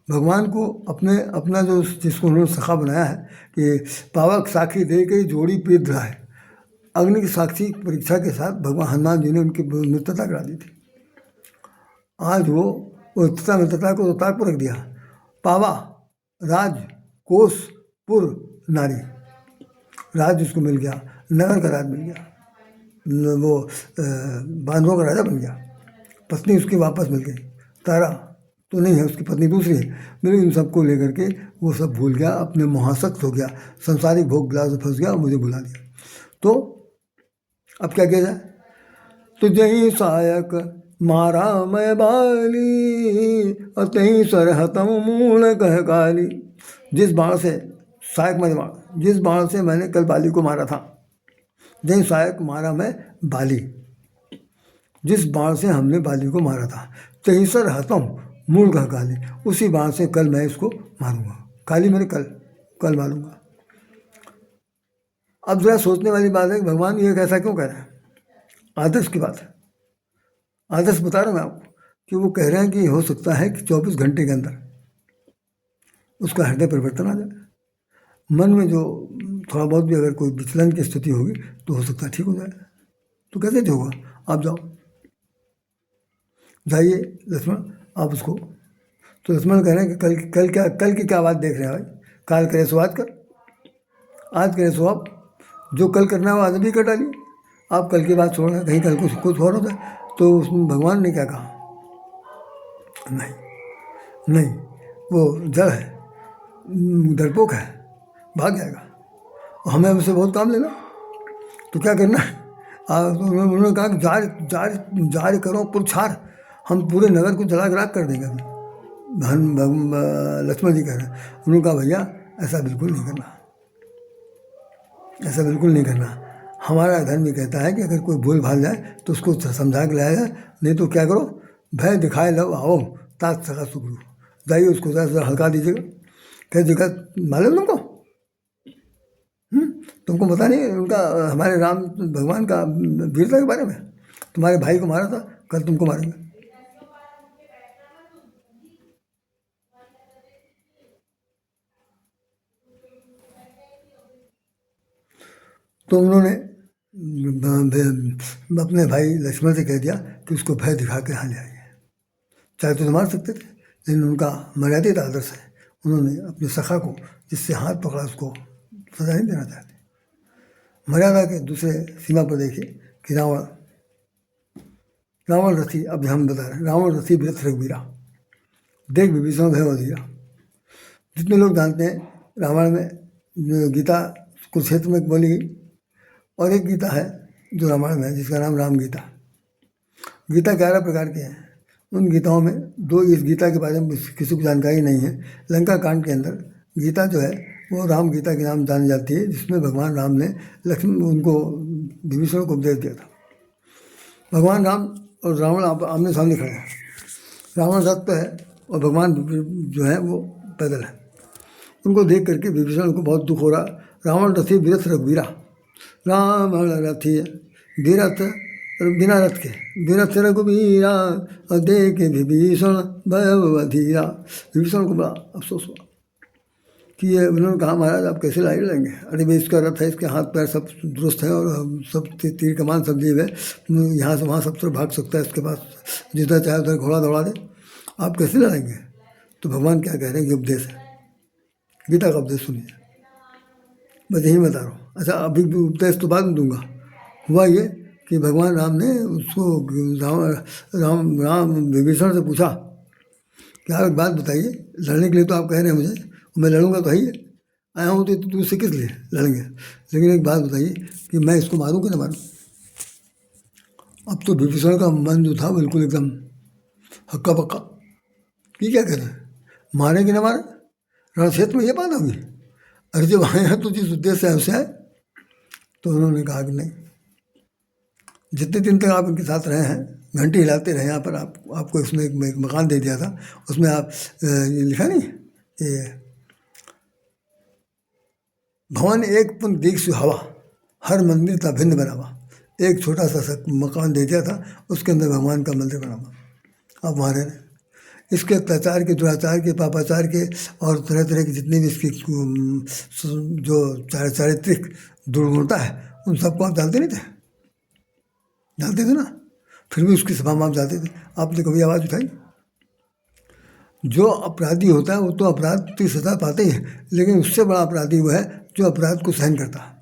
भगवान को अपना जो जिसको उन्होंने सखा बनाया है कि पावक साखी दे के जोड़ी पीत रहा है। अग्नि की साक्षी परीक्षा के साथ भगवान हनुमान जी ने उनकी मित्रता करा दी थी। आज वो मित्रता को ताक पर रख दिया। पावा राज कोष पुर नारी, राज उसको मिल गया, नगर का राज मिल गया, वो बांधवों का राजा बन गया, पत्नी उसकी वापस मिल गई, तारा तो नहीं है, उसकी पत्नी दूसरी है, मिल गई। इन सबको लेकर के वो सब भूल गया, अपने मोहासक्त हो गया, संसारिक भोग विलास फंस गया और मुझे भुला दिया। तो अब क्या किया जाए? तो जही सहायक मारा मैं बाली, अतही सरहतम मूल कह काली। जिस बाण से सहायक मैंने मारा, जिस बाण से मैंने कल बाली को मारा था, जही सहायक मारा मैं बाली, जिस बाण से हमने बाली को मारा था, तही सरहतम मूल कह काली, उसी बाण से कल मैं इसको मारूंगा। काली मैंने कल मारूंगा। अब जरा सोचने वाली बात है कि भगवान ये कैसा क्यों कह रहे हैं? आदर्श की बात है, आदर्श बता रहा हूँ मैं आपको कि वो कह रहे हैं कि हो सकता है कि 24 घंटे के अंदर उसका हृदय परिवर्तन आ जाए, मन में जो थोड़ा बहुत भी अगर कोई विचलन की स्थिति होगी तो हो सकता है ठीक हो जाए। तो कैसे ठीक होगा? आप जाइए लक्ष्मण, आप उसको, तो लक्ष्मण कह रहे हैं कि कल की क्या बात देख रहे हैं भाई? काल करे सो आज कर, आज करे सो आप, जो कल करना है वो आज भी कर डालिए। आप कल की बात छोड़ रहे हैं, कहीं कल कुछ और होता है। तो उसमें भगवान ने क्या कहा? नहीं, वो जड़ है, डरपोक है, भाग जाएगा और हमें उससे बहुत काम लेना। तो क्या करना है? उन्होंने कहा कि जार करो पुरछार, हम पूरे नगर को जला राख कर देंगे अभी। लक्ष्मण जी कह रहे हैं। उन्होंने कहा भैया ऐसा बिल्कुल नहीं करना, ऐसा बिल्कुल नहीं करना। हमारा धर्म ये कहता है कि अगर कोई भूल भाल जाए तो उसको समझा के लाया जाए, नहीं तो क्या करो, भय दिखाए लव आओ तात सका सुगरू, जाइए उसको ज़रा हल्का दीजिएगा। क्या जगह मालूम तुमको? तुमको पता नहीं उनका, हमारे राम भगवान का वीरता के बारे में? तुम्हारे भाई को मारा था, कल तुमको मारेंगे। तो उन्होंने अपने भाई लक्ष्मण से कह दिया कि उसको भय दिखा के यहाँ ले आइए। चाहे तो मार सकते थे, लेकिन उनका मर्यादित आदर्श है, उन्होंने अपने सखा को जिससे हाथ पकड़ा उसको सजा नहीं देना चाहते। मर्यादा के दूसरे सीमा पर देखिए कि रावण रथी, अब हम बता रहे हैं, रावण रथी विरथ रघुवीरा, देख विभीषण भय बधिरा। जितने लोग जानते हैं रामायण में गीता कुरुक्षेत्र में बोली गई, और एक गीता है जो रामायण में है जिसका नाम राम गीता। गीता 11 प्रकार के हैं, उन गीताओं में दो, इस गीता के बारे में किसी को जानकारी नहीं है। लंका कांड के अंदर गीता जो है वो राम गीता के नाम जानी जाती है, जिसमें भगवान राम ने उनको विभीषण को उपदेश दिया था। भगवान राम और रावण आमने सामने खड़े हैं, रावण रथ पे है और भगवान जो है वो पैदल है। उनको देख करके विभीषण को बहुत दुख हो रहा। रावण रथी विरथ रघुवीरा, रावण रथी विरथ बिना रथ के, विरथ रघुवीरा देख विभीषण भय बधिरा। विभीषण को बड़ा अफसोस हुआ कि ये, उन्होंने कहा महाराज आप कैसे लड़ाई लड़ेंगे? अरे भाई इसका रथ है, इसके हाथ पैर सब दुरुस्त है और सब तीर कमान सब जीव है, यहाँ से वहाँ सब तरफ भाग सकता है, इसके पास जितना चाहे उधर घोड़ा दौड़ा दे, आप कैसे लड़ेंगे? तो भगवान क्या कह रहे हैं कि उपदेश है, गीता का उपदेश सुनिए, बस यही बता रहा हूँ। अच्छा अभी उपदेश तो बाद में दूंगा। हुआ ये कि भगवान राम ने उसको राम विभीषण से पूछा कि आप एक बात बताइए, लड़ने के लिए तो आप कह रहे हैं मुझे, मैं लड़ूंगा तो है ही, आया हूँ तो तुझसे किस लिए लड़ेंगे, लेकिन एक बात बताइए कि मैं इसको मारूँ कि ना मारूँ? अब तो विभीषण का मन जो था बिल्कुल एकदम हक्का बक्का, ये क्या करें, मारे कि न मारे, रण क्षेत्र में ये बात होगी। अरे जब आए हैं तो जिस उद्देश्य से उसे आए। तो उन्होंने कहा कि नहीं, जितने दिन तक आप इनके साथ रहे हैं, घंटी हिलाते रहे यहाँ पर, आपको इसमें एक मकान दे दिया था, उसमें आप ये लिखा नहीं, ये भवन एक पुन दीख सुहावा, हर मंदिर था भिन्न बनावा। एक छोटा सा मकान दे दिया था, उसके अंदर भगवान का मंदिर बना हुआ। आप वहाँ रह रहे, इसके अत्याचार के, दुराचार के, पापाचार के और तरह तरह की जितनी भी इसकी जो चारित्रिक दुर्गुणता है, उन सबको आप जानते नहीं थे, जानते थे ना, फिर भी उसकी सभा में आप जाते थे। आपने कभी आवाज़ उठाई? जो अपराधी होता है वो तो अपराध की सजा पाते ही है, लेकिन उससे बड़ा अपराधी वो है जो अपराध को सहन करता है,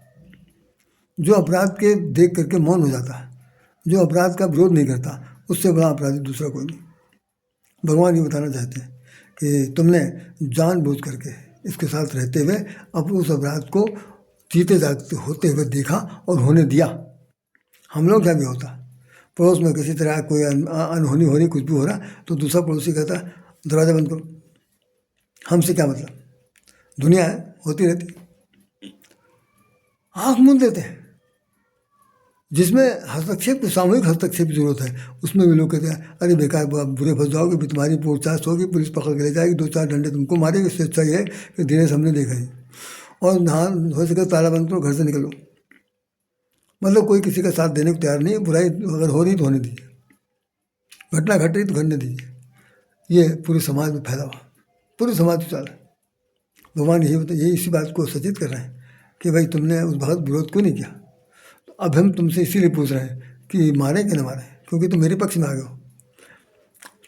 जो अपराध के देख करके मौन हो जाता है, जो अपराध का विरोध नहीं करता, उससे बड़ा अपराधी दूसरा कोई नहीं। भगवान ये बताना चाहते हैं कि तुमने जानबूझ करके इसके साथ रहते हुए अब उस अपराध को जीते जागते होते हुए देखा और होने दिया। हम लोग क्या भी होता, पड़ोस में किसी तरह कोई अनहोनी हो रही, कुछ भी हो रहा, तो दूसरा पड़ोसी कहता दरवाज़ा बंद करो, हमसे क्या मतलब, दुनिया है, होती रहती, आँख मूंद देते हैं। जिसमें हस्तक्षेप, सामूहिक हस्तक्षेप की जरूरत है, उसमें भी लोग कहते हैं अरे बेकार बुरे फंस जाओगे, भी तुम्हारी पूछताछ होगी, पुलिस पकड़ के ले जाएगी, 2-4 डंडे तुमको मारेगी। इससे अच्छा ये है कि धीरे से हमने देखा ही, और नहा हो सके ताला बंद करो, घर से निकलो। मतलब कोई किसी का साथ देने को तैयार नहीं है। बुराई अगर हो रही तो होने दीजिए, घटना घट रही तो घटने दीजिए। ये पूरे समाज में फैला हुआ, पूरे समाज में चला। भगवान यही इसी बात को सचेत कर रहे हैं कि भाई तुमने उस भगत विरोध क्यों नहीं किया। तो अब हम तुमसे इसीलिए पूछ रहे हैं कि मारें कि न मारें, क्योंकि तुम मेरे पक्ष में आ गए हो,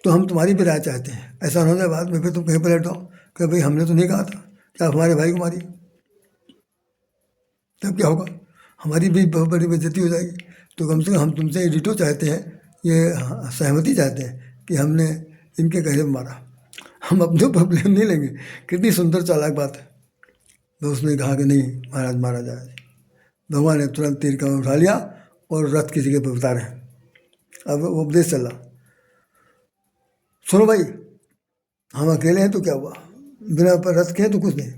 तो हम तुम्हारी भी राय चाहते हैं। ऐसा न हो जाए बाद में फिर तुम कहीं पलट जाओ कि भाई हमने तो नहीं कहा था कि आप हमारे भाई को मारिए, तब क्या होगा, हमारी भी बहुत बड़ी बेइज्जती हो जाएगी। तो कम से कम हम तुमसे एडिटो चाहते हैं, ये सहमति चाहते हैं कि हमने इनके कहने में मारा, हम अपने ऊपर ब्लेम नहीं लेंगे। कितनी सुंदर चालाक बात है। तो उसने कहा कि नहीं महाराज, मारा जाए। भगवान ने तुरंत तीर का उठा लिया और रथ की जगह पर उतारे। अब उपदेश चल रहा, सुनो भाई, हम अकेले हैं तो क्या हुआ, बिना पर रथ के हैं तो कुछ नहीं।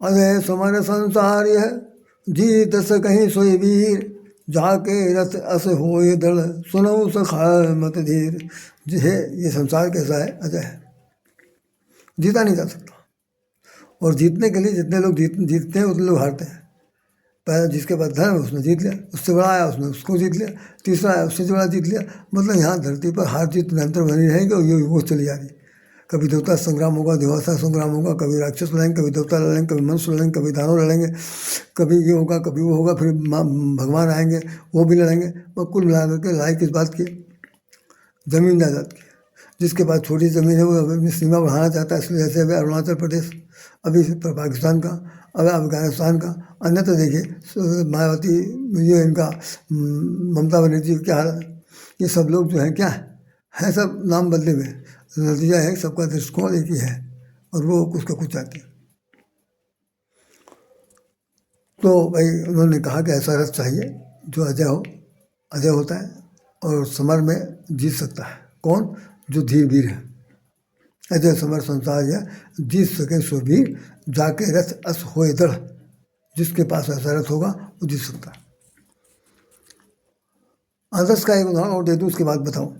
अरे समर संसार है, जीत कहीं सोई वीर, जाके रथ अस होए दृढ़, सुनो सखा मत धीर। ये संसार कैसा है, अजय है, जीता नहीं जा सकता। और जीतने के लिए जितने लोग जीतते हैं उतने लोग हारते हैं। पहले जिसके पास धर्म उसने जीत लिया, उससे बड़ा आया उसने उसको जीत लिया, तीसरा आया उससे बड़ा जीत लिया। मतलब यहाँ धरती पर हार जीत निरंतर बनी रहेगी और ये वो चली जा रही। कभी देवता संग्राम होगा, देवासुर संग्राम होगा, कभी राक्षस लड़ेंगे, कभी देवता लड़ेंगे, कभी मनुष्य लड़ेंगे, कभी दानव लड़ेंगे, कभी ये होगा, कभी वो होगा, फिर भगवान आएंगे वो भी लड़ेंगे। और कुल मिला करके लड़ाई किस बात की, जमीन जायदाद की। जिसके पास छोटी ज़मीन है वो अपनी सीमा बढ़ाना चाहता है, इसलिए जैसे अभी अरुणाचल प्रदेश, अभी पाकिस्तान का, अब अफगानिस्तान का, अन्यथा देखिए मायावती, ये इनका ममता बनर्जी क्या हाल है। ये सब लोग जो हैं क्या है, सब नाम बदले हुए। नतीजा है सबका दृष्टिकोण एक ही है और वो कुछ का कुछ चाहते हैं। तो भाई उन्होंने कहा कि ऐसा रथ चाहिए जो अजय हो, अजय होता है और समर में जीत सकता है। कौन, जो धीर वीर है। अजय समर संसार है, जीत सके सो वीर, जाके रथ अस होए दृढ़। जिसके पास ऐसा रथ होगा वो जीत सकता है। आदर्श का एक उदाहरण और दे दूँ, उसके बाद बताऊँ।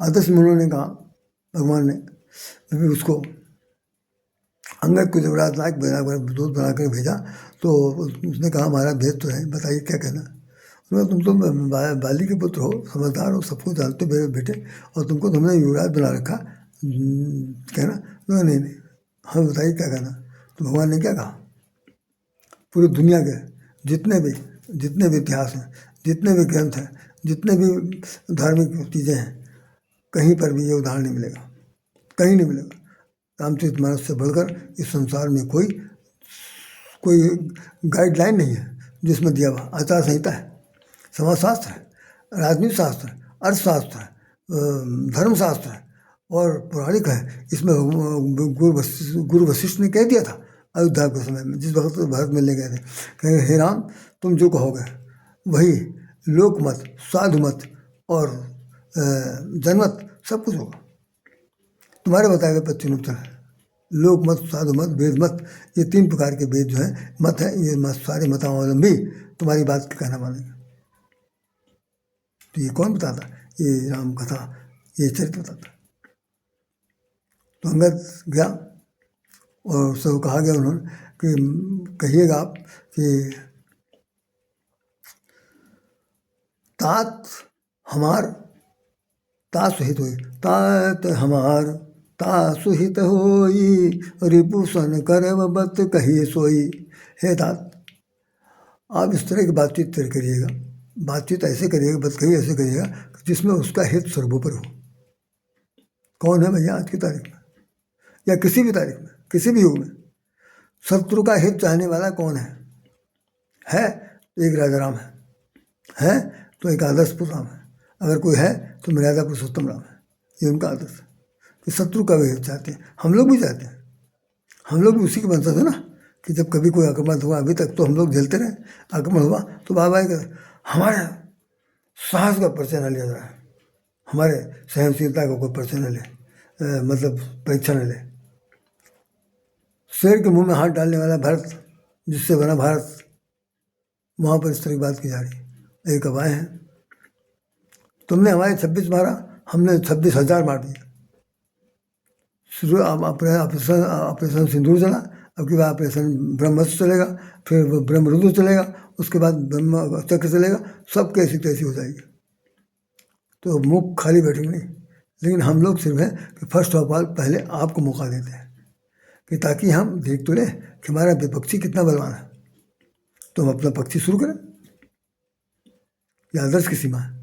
आदर्श में उन्होंने कहा, भगवान ने भी उसको अंगद को जब राजनायक दूध बना कर भेजा तो उसने कहा महाराज भेज तो है, बताइए क्या कहना। उन्होंने तुम तो बाली के पुत्र हो, समझदार हो, सबको जानते हो मेरे बेटे, और तुमको तुमने युवराज बना रखा, कहना नहीं, हाँ बताइए क्या कहना। तो भगवान ने क्या कहा, पूरी दुनिया के जितने भी इतिहास हैं, जितने भी ग्रंथ हैं, जितने भी धार्मिक चीज़ें हैं, कहीं पर भी ये उदाहरण नहीं मिलेगा, कहीं नहीं मिलेगा। रामचरितमानस से बढ़कर इस संसार में कोई गाइडलाइन नहीं है जिसमें दिया हुआ। आचार संहिता है, समाजशास्त्र है, राजनीति शास्त्र है, अर्थशास्त्र है, धर्मशास्त्र है और पौराणिक है। इसमें गुरु वशिष्ठ ने कह दिया था अयोध्या के समय में, जिस वक्त भारत मिलने गए थे, कहेंगे हे राम तुम जो कहोगे वही लोकमत, साधुमत और जनमत सब कुछ होगा। तुम्हारे बताए गए प्रत्युत्तर है। लोकमत, साधुमत, वेदमत, ये 3 प्रकार के वेद जो है मत है, ये मत सारे मतावलंबी तुम्हारी बात का कहना मानेंगे। तो ये कौन बताता? ये राम कथा, ये चरित्र बताता। तो अंगद गया और सब कहा गया उन्होंने कि कहिएगा आप कि तात हमार ता सुहित होई, तात हमार ता सुहित होई, रिपुसन करव बत कहिए सोई। हे तात, आप इस तरह की बातचीत करिएगा, बातचीत ऐसे करिएगा, बत कहिए ऐसे करिएगा जिसमें उसका हित सर्वोपरि हो। कौन है भैया आज की तारीख में या किसी भी तारीख में, किसी भी युग में शत्रु का हित चाहने वाला कौन है? तो एक राजा राम है तो एक आदर्श पुरुष राम है। अगर कोई है तो मर्यादा पुरुषोत्तम राम है। ये उनका आदर्श है कि शत्रु का भी हित चाहते हैं। हम लोग भी चाहते हैं, हम लोग भी उसी के वंशज है ना, कि जब कभी कोई आक्रमण हुआ, अभी तक तो हम लोग झेलते रहे, आक्रमण हुआ तो बाबा हमारे साहस का परिचय न लिया जाए, हमारे सहनशीलता का कोई परिचय न ले, मतलब परीक्षा न ले। शेर के मुंह में हाथ डालने वाला भारत, जिससे बना भारत, वहाँ पर इस तरह की बात की जा रही। एक अवाय है, तुमने हमारे 26 मारा, हमने 26,000 मार दिए। शुरू ऑपरेशन सिंदूर चला, अब की बार ऑपरेशन ब्रह्मस्त्र चलेगा, फिर ब्रह्मरुद्र चलेगा, उसके बाद ब्रह्म चक्र चलेगा, सब कैसी तैसी हो जाएगी। तो मुख खाली बैठेंगे नहीं, लेकिन हम लोग सिर्फ है कि फर्स्ट ऑफ ऑल पहले आपको मौका देते हैं कि ताकि हम देख तो लें कि हमारा विपक्षी कितना बलवान है, तो हम अपना पक्षी शुरू करें। यह आदर्श की सीमा है।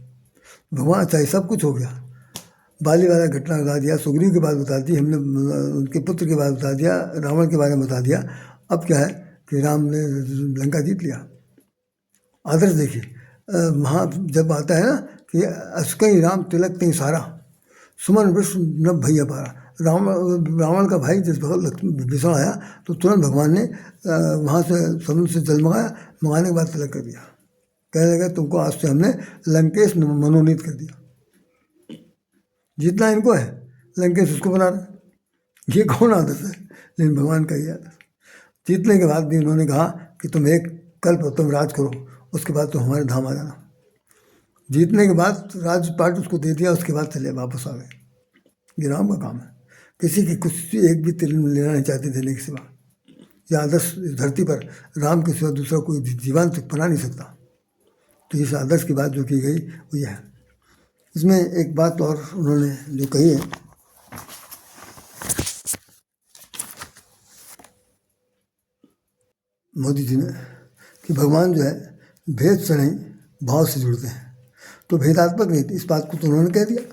भगवान चाहे सब कुछ हो गया, बाली वाला घटना बता दिया, सुग्रीव के बाद बता दी हमने, उनके पुत्र के बाद बता दिया, रावण के बारे में बता दिया। अब क्या है कि राम ने लंका जीत लिया। आदर्श देखिए, वहाँ जब आता है ना कि अस्कई राम तिलक तई सारा, सुमन विश्व न भैया पारा। रावण का भाई जिस वक्त विभीषण आया तो तुरंत भगवान ने वहाँ से समुद्र से जल मंगाने के बाद तिलक कर दिया। कहने लगा तुमको आज से हमने लंकेश मनोनीत कर दिया। जितना इनको है लंकेश उसको बना रहे। ये कौन आदर्श है? लेकिन भगवान का ही आदर्श। जीतने के बाद भी उन्होंने कहा कि तुम एक कल्प तुम राज करो, उसके बाद तुम हमारे धाम आ जाना। जीतने के बाद राजपाट उसको दे दिया, उसके बाद चले वापस आ गए। ये राम का काम है। किसी की कुछ एक भी तिल लेना नहीं चाहते देने के सिवा। यह आदर्श इस धरती पर राम के सिवा दूसरा कोई जीवन तक बना नहीं सकता। तो इस आदर्श की बात जो की गई वो यह है। इसमें एक बात और उन्होंने जो कही है, मोदी जी ने, कि भगवान जो है भेद से नहीं भाव से जुड़ते हैं। तो भेदात्मक नहीं थी, इस बात को तो उन्होंने कह दिया।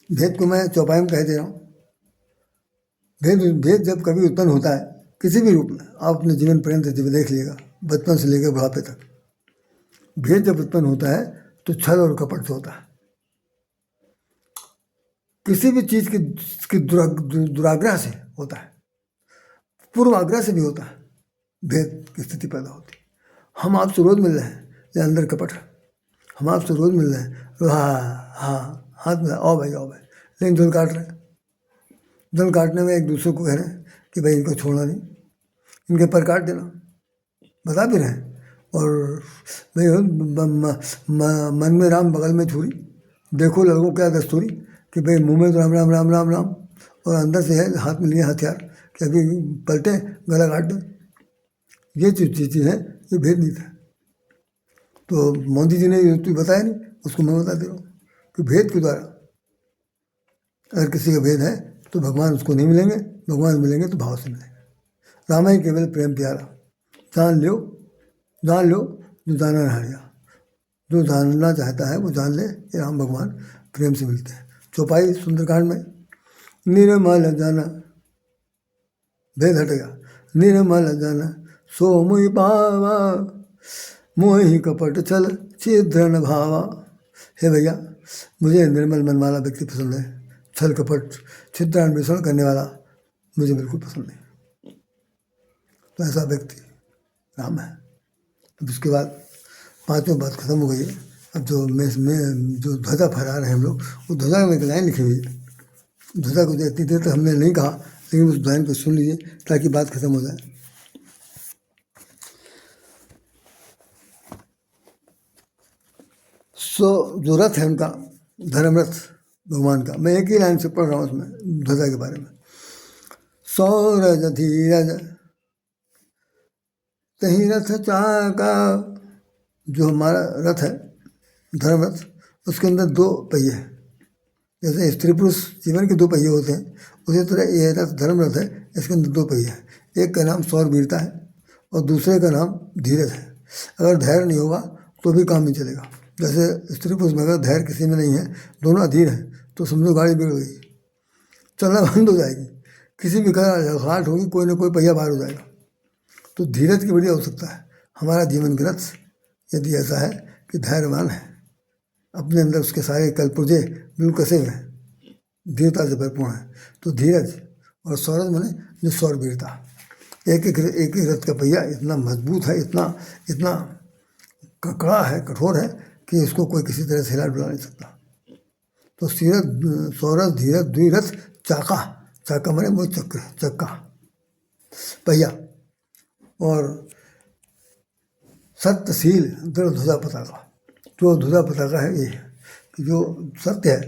भेद को मैं चौपाई में कह दे रहा हूँ। भेद जब कभी उत्पन्न होता है किसी भी रूप में, आप अपने जीवन पर्यंत जब देख लीजिएगा, बचपन से लेकर बुढ़ापे तक, भेद जब उत्पन्न होता है तो छल और कपट से होता है। किसी भी चीज़ की दुराग्रह से होता है, पूर्वाग्रह से भी होता है, भेद की स्थिति पैदा होती है। हम आपसे रोज़ मिल रहे हैं, ये अंदर कपट है। हम आपसे रोज़ मिल रहे हैं, तो हाँ हाथ में आओ भाई, लेकिन धुल काट रहे हैं। धुल काटने में एक दूसरे को कह रहे हैं कि भाई इनको छोड़ना नहीं, इनके पर काट देना, बता भी रहे हैं। और भाई मन में राम बगल में छुरी, देखो लड़कों क्या दस्तूरी, कि भाई मुंह में तो राम राम राम राम राम, और अंदर से है हाथ में लिए हथियार कि अभी पलटे गला काट दें। ये जो चीज़ है ये भेद नहीं था। तो मोदी जी ने तो बताया नहीं, उसको मैं बता दे रहा हूँ कि भेद के द्वारा अगर किसी का भेद है तो भगवान उसको नहीं मिलेंगे, भगवान मिलेंगे तो भाव से मिलेंगे। राम ही केवल प्रेम प्यारा, जान लो जो जाना हारिया। जो जानना चाहता है वो जान ले कि राम भगवान प्रेम से मिलते हैं। चौपाई सुंदरकांड में, निर्मल जन भेद हटेगा, निर्मल जन सो मुहि पावा, मोहि कपट छल छिद्र न भावा। हे भैया, मुझे निर्मल मन वाला व्यक्ति पसंद है, छल कपट छिद्र अन्वेषण करने वाला मुझे बिल्कुल पसंद नहीं। तो ऐसा व्यक्ति राम है। अब इसके बाद 5वीं बात खत्म हो गई है। अब जो मैं जो ध्वजा फहरा रहे हैं हम लोग, वो ध्वजा में एक लाइन लिखी हुई है। ध्वजा को इतनी देर तक हमने नहीं कहा, लेकिन उस लाइन को सुन लीजिए ताकि बात खत्म हो जाए। जो रथ है उनका, धर्मरथ भगवान का, मैं एक ही लाइन से पढ़ रहा हूँ उसमें ध्वजा के बारे में। सौरज धीरज तही रथ चाका, जो हमारा रथ है धर्मरथ, उसके अंदर 2 पहिए हैं। जैसे स्त्री पुरुष जीवन के 2 पहिए होते हैं, उसी तरह ये रथ धर्मरथ है, इसके अंदर 2 पहिए हैं। एक का नाम सौरवीरता है और दूसरे का नाम धीरज है। अगर धैर्य नहीं होगा तो भी काम नहीं चलेगा। जैसे स्त्री पुरुष में अगर धैर्य किसी में नहीं है, दोनों अधीर हैं, तो समझो गाड़ी बिगड़ गई, चलना बंद हो जाएगी, किसी भी घाट होगी, कोई ना कोई पहिया बाहर हो जाएगा। तो धीरज की बड़ी आवश्यकता है। हमारा जीवन का रथ यदि ऐसा है कि धैर्यवान है, अपने अंदर उसके सारे कलपुर्जे बिल्कुल कसे हुए हैं, धीरता से भरपूर है, तो धीरज और सौरज माने जो सौरवीरता। एक एक रथ का पहिया इतना मजबूत है, इतना कड़ा है, कठोर है कि इसको कोई किसी तरह से हिला डुला नहीं सकता। तो सौरज धीरज द्विरथ चाका, चाका माने वो चक्र, चक्का, पहिया, और सत्यशील दृढ़ ध्वजा पताका। जो ध्वजा पताका है ये कि जो सत्य है,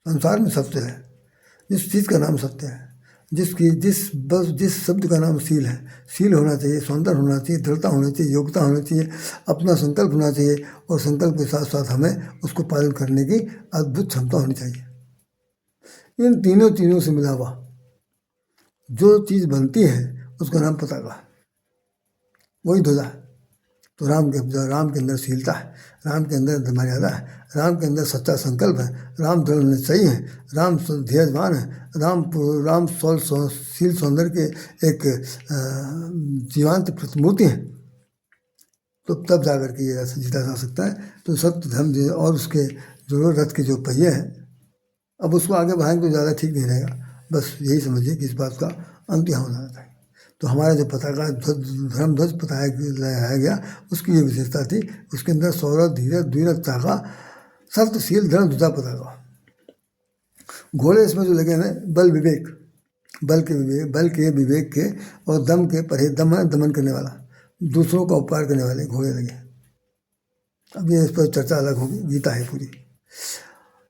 संसार में सत्य है, जिस चीज़ का नाम सत्य है, जिस शब्द का नाम शील है, शील होना चाहिए, सौंदर्य होना चाहिए, दृढ़ता होनी चाहिए, योग्यता होनी चाहिए, अपना संकल्प होना चाहिए, और संकल्प के साथ साथ हमें उसको पालन करने की अद्भुत क्षमता होनी चाहिए। इन तीनों से मिला हुआ जो चीज़ बनती है उसका नाम पताका, वही ध्वजा है। तो राम के अंदर शीलता है, राम के अंदर मर्यादा है, राम के अंदर सच्चा संकल्प है, राम दृढ़ निश्चयी है, राम धीरजवान है, राम शील सौंदर्य के एक जीवंत प्रतिमूर्ति है। तो तब जाकर के ये जीता जा सकता है। तो सत्य धर्म और उसके जो रथ के जो पहिए हैं, अब उसको आगे बढ़ाएंगे तो ज़्यादा ठीक नहीं रहेगा। बस यही समझिए कि इस बात का अंत यहाँ होना चाहिए। तो हमारा जो पताका धर्म ध्वज लगाया गया, उसकी ये विशेषता थी, उसके अंदर सौरभ धीरज द्विरथ चाका सत्यशील धर्म ध्वजा पताका। घोड़े इसमें जो लगे हैं बल विवेक, बल के विवेक के और दम के परहेज, दमन करने वाला, दूसरों का उपकार करने वाले घोड़े लगे। अब ये इस पर चर्चा अलग होगी, गीता है पूरी।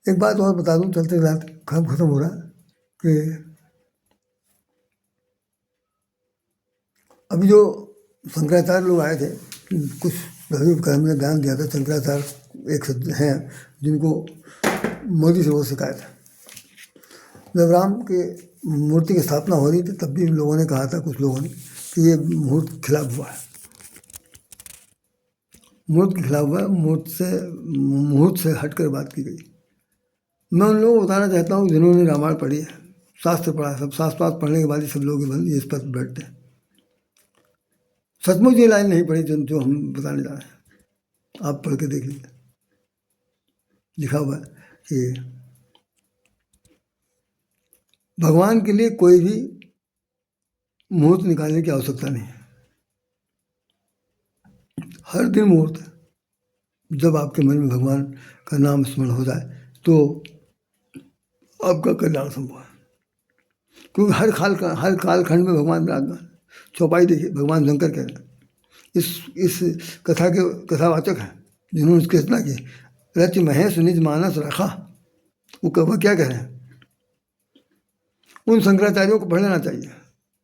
एक बात और बता दूं, चलते रात खत्म हो रहा कि अभी जो शंकराचार्य लोग आए थे, कुछ हमने बयान दिया था, शंकराचार्य एक हैं जिनको मोदी से वो शिकायत है। जब राम के मूर्ति की स्थापना हो रही थी तब भी लोगों ने कहा था, कुछ लोगों ने, कि ये मुहूर्त के खिलाफ हुआ है, मुहूर्त के खिलाफ हुआ है, मुहूर्त से हटकर बात की गई। मैं उन लोगों को बताना चाहता हूँ जिन्होंने रामायण पढ़ी है, शास्त्र पढ़ा है, सब शास्त्र पढ़ने के बाद ही सब लोग इस पर बैठते हैं। सचमुच ये लाइन नहीं पढ़ी जो हम बताने जा रहे हैं, आप पढ़ के देख लीजिए। लिखा हुआ है कि भगवान के लिए कोई भी मुहूर्त निकालने की आवश्यकता नहीं है, हर दिन मुहूर्त है। जब आपके मन में भगवान का नाम स्मरण हो जाए तो आपका कल्याण संभव है, क्योंकि हर कालखंड में भगवान विराजमान। चौपाई देखिए, भगवान शंकर कह रहे हैं, इस कथा के कथावाचक हैं जिन्होंने इसकी रचना की, रच महेश निज मानस रखा, वो क्या कह रहे हैं। उन शंकराचार्यों को पढ़ लेना चाहिए,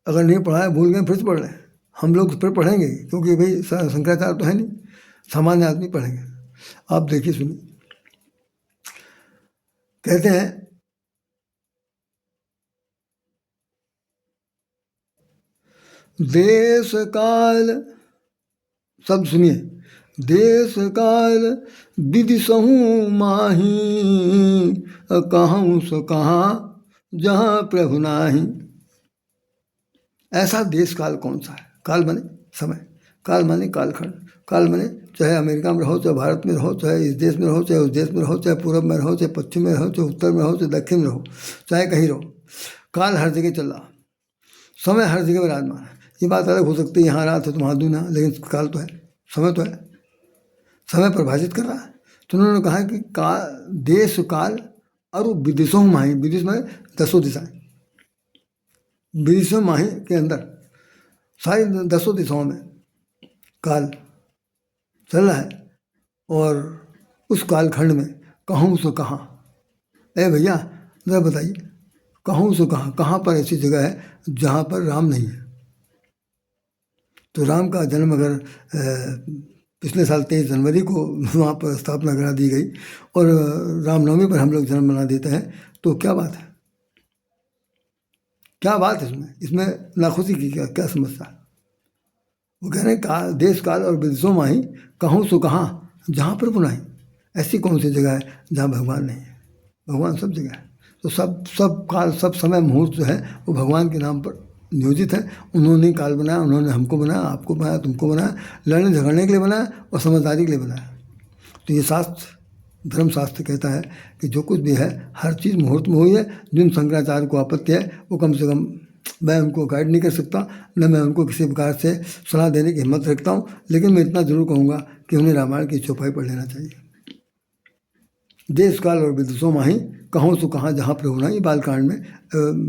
अगर नहीं पढ़ा है, भूल गए, फिर से पढ़ लें। हम लोग फिर पढ़ेंगे, क्योंकि भाई शंकराचार्य तो है नहीं, सामान्य आदमी पढ़ेंगे। आप देखिए, सुनिए, कहते हैं देश काल, सब सुनिए, देश काल विदिशहूँ माही, कहूँ सो कहाँ जहाँ प्रभु नाही। ऐसा देश काल कौन सा है? काल माने समय, काल माने कालखंड, काल माने चाहे अमेरिका में रहो, चाहे भारत में रहो, चाहे इस देश में रहो, चाहे उस देश में रहो, चाहे पूर्व में रहो, चाहे पश्चिम में रहो, चाहे उत्तर में रहो, चाहे दक्षिण में रहो, चाहे कहीं रहो, काल हर जगह चल रहा, समय हर जगह विराजमान है। ये बात अलग हो सकती है, यहाँ रात है तो वहाँ दिन है, लेकिन काल तो है, समय तो है। समय परिभाषित कर रहा है। तो उन्होंने कहा कि देश काल और विदिशों माही, विदिश में 10 दिशाएं, विदिशों माही के अंदर सारी 10 दिशाओं में काल चल रहा है, और उस कालखंड में कहूँ सो कहाँ। ए भैया जरा बताइए, कहूँ सो कहाँ, कहाँ पर ऐसी जगह है जहाँ पर राम नहीं है। तो राम का जन्म अगर पिछले साल 23 जनवरी को वहाँ पर स्थापना करा दी गई और रामनवमी पर हम लोग जन्म मना देते हैं, तो क्या बात है, क्या बात है इसमें, इसमें नाखुशी की क्या क्या समस्या है। वो कह रहे हैं देश काल और विदिशों माही, कहूँ सो कहाँ जहाँ पर बुनाई। ऐसी कौन सी जगह है जहाँ भगवान नहीं है? भगवान सब जगह है। तो सब काल, सब समय, मुहूर्त जो है वो भगवान के नाम पर नियोजित है। उन्होंने काल बनाया, उन्होंने हमको बनाया, आपको बनाया, तुमको बनाया, लड़ने झगड़ने के लिए बनाया और समझदारी के लिए बनाया। तो ये शास्त्र, धर्मशास्त्र कहता है कि जो कुछ भी है हर चीज़ मुहूर्त में हुई है। जिन शंकराचार्य को आपत्ति है वो कम से कम मैं उनको गाइड नहीं कर सकता, न मैं उनको किसी प्रकार से सलाह देने की हिम्मत रखता हूँ, लेकिन मैं इतना जरूर कहूँगा कि उन्हें रामायण की चौपाई पढ़ लेना चाहिए। देश काल और विदिशों माही, कहूँ सो कहाँ जहाँ प्रभु नहीं। बालकांड में,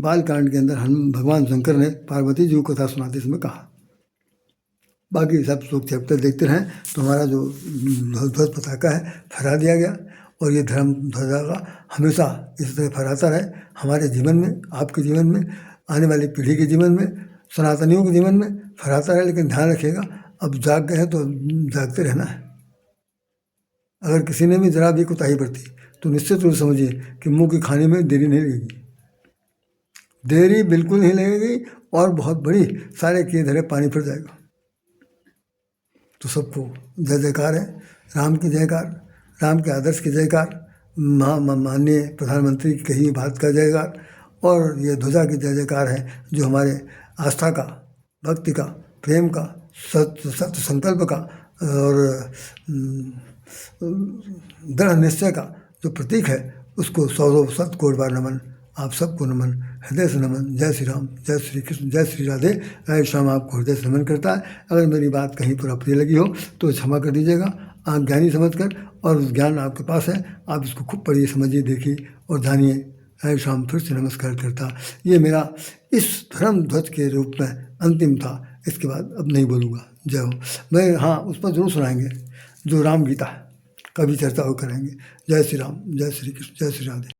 बालकांड के अंदर हम भगवान शंकर ने पार्वती जी को कथा सुनाते समय कहा। बाकी सब लोग चैप्टर देखते रहें तो हमारा जो ध्वज पताका है फहरा दिया गया, और ये धर्म ध्वजा का हमेशा इस तरह फहराता रहे हमारे जीवन में, आपके जीवन में, आने वाली पीढ़ी के जीवन में, सनातनियों के जीवन में फहराता रहे। लेकिन ध्यान रखिएगा, अब जाग गए हैं तो जागते रहना है। अगर किसी ने भी जरा भी कोताही बरती तो निश्चित रूप समझिए कि मुंह की खाने में देरी नहीं लगेगी, देरी बिल्कुल नहीं लगेगी, और बहुत बड़ी सारे किए धरे पानी फिर जाएगा। तो सबको जय जयकार है, राम की जयकार, राम के आदर्श की जयकार, माननीय प्रधानमंत्री की कही बात का जयकार, और ये ध्वजा की जय जयकार है जो हमारे आस्था का, भक्ति का, प्रेम का, सत्य संकल्प का और दृढ़ निश्चय का जो प्रतीक है, उसको 100 कोटि बार नमन। आप सबको नमन, हृदय से नमन। जय श्री राम, जय श्री कृष्ण, जय श्री राधे। राधे श्याम आपको हृदय से नमन करता है। अगर मेरी बात कहीं पर अप्रिय लगी हो तो क्षमा कर दीजिएगा। आप ज्ञानी समझकर, और ज्ञान आपके पास है, आप इसको खूब पढ़िए, समझिए, देखिए और जानिए। राधे श्याम फिर से नमस्कार करता। ये मेरा इस धर्म ध्वज के रूप में अंतिम था, इसके बाद अब नहीं बोलूँगा। जय हो। मैं हाँ, उस पर जरूर सुनाएंगे जो राम गीता है, कभी चर्चा हो करेंगे। जय श्री राम, जय श्री कृष्ण, जय श्री राधे।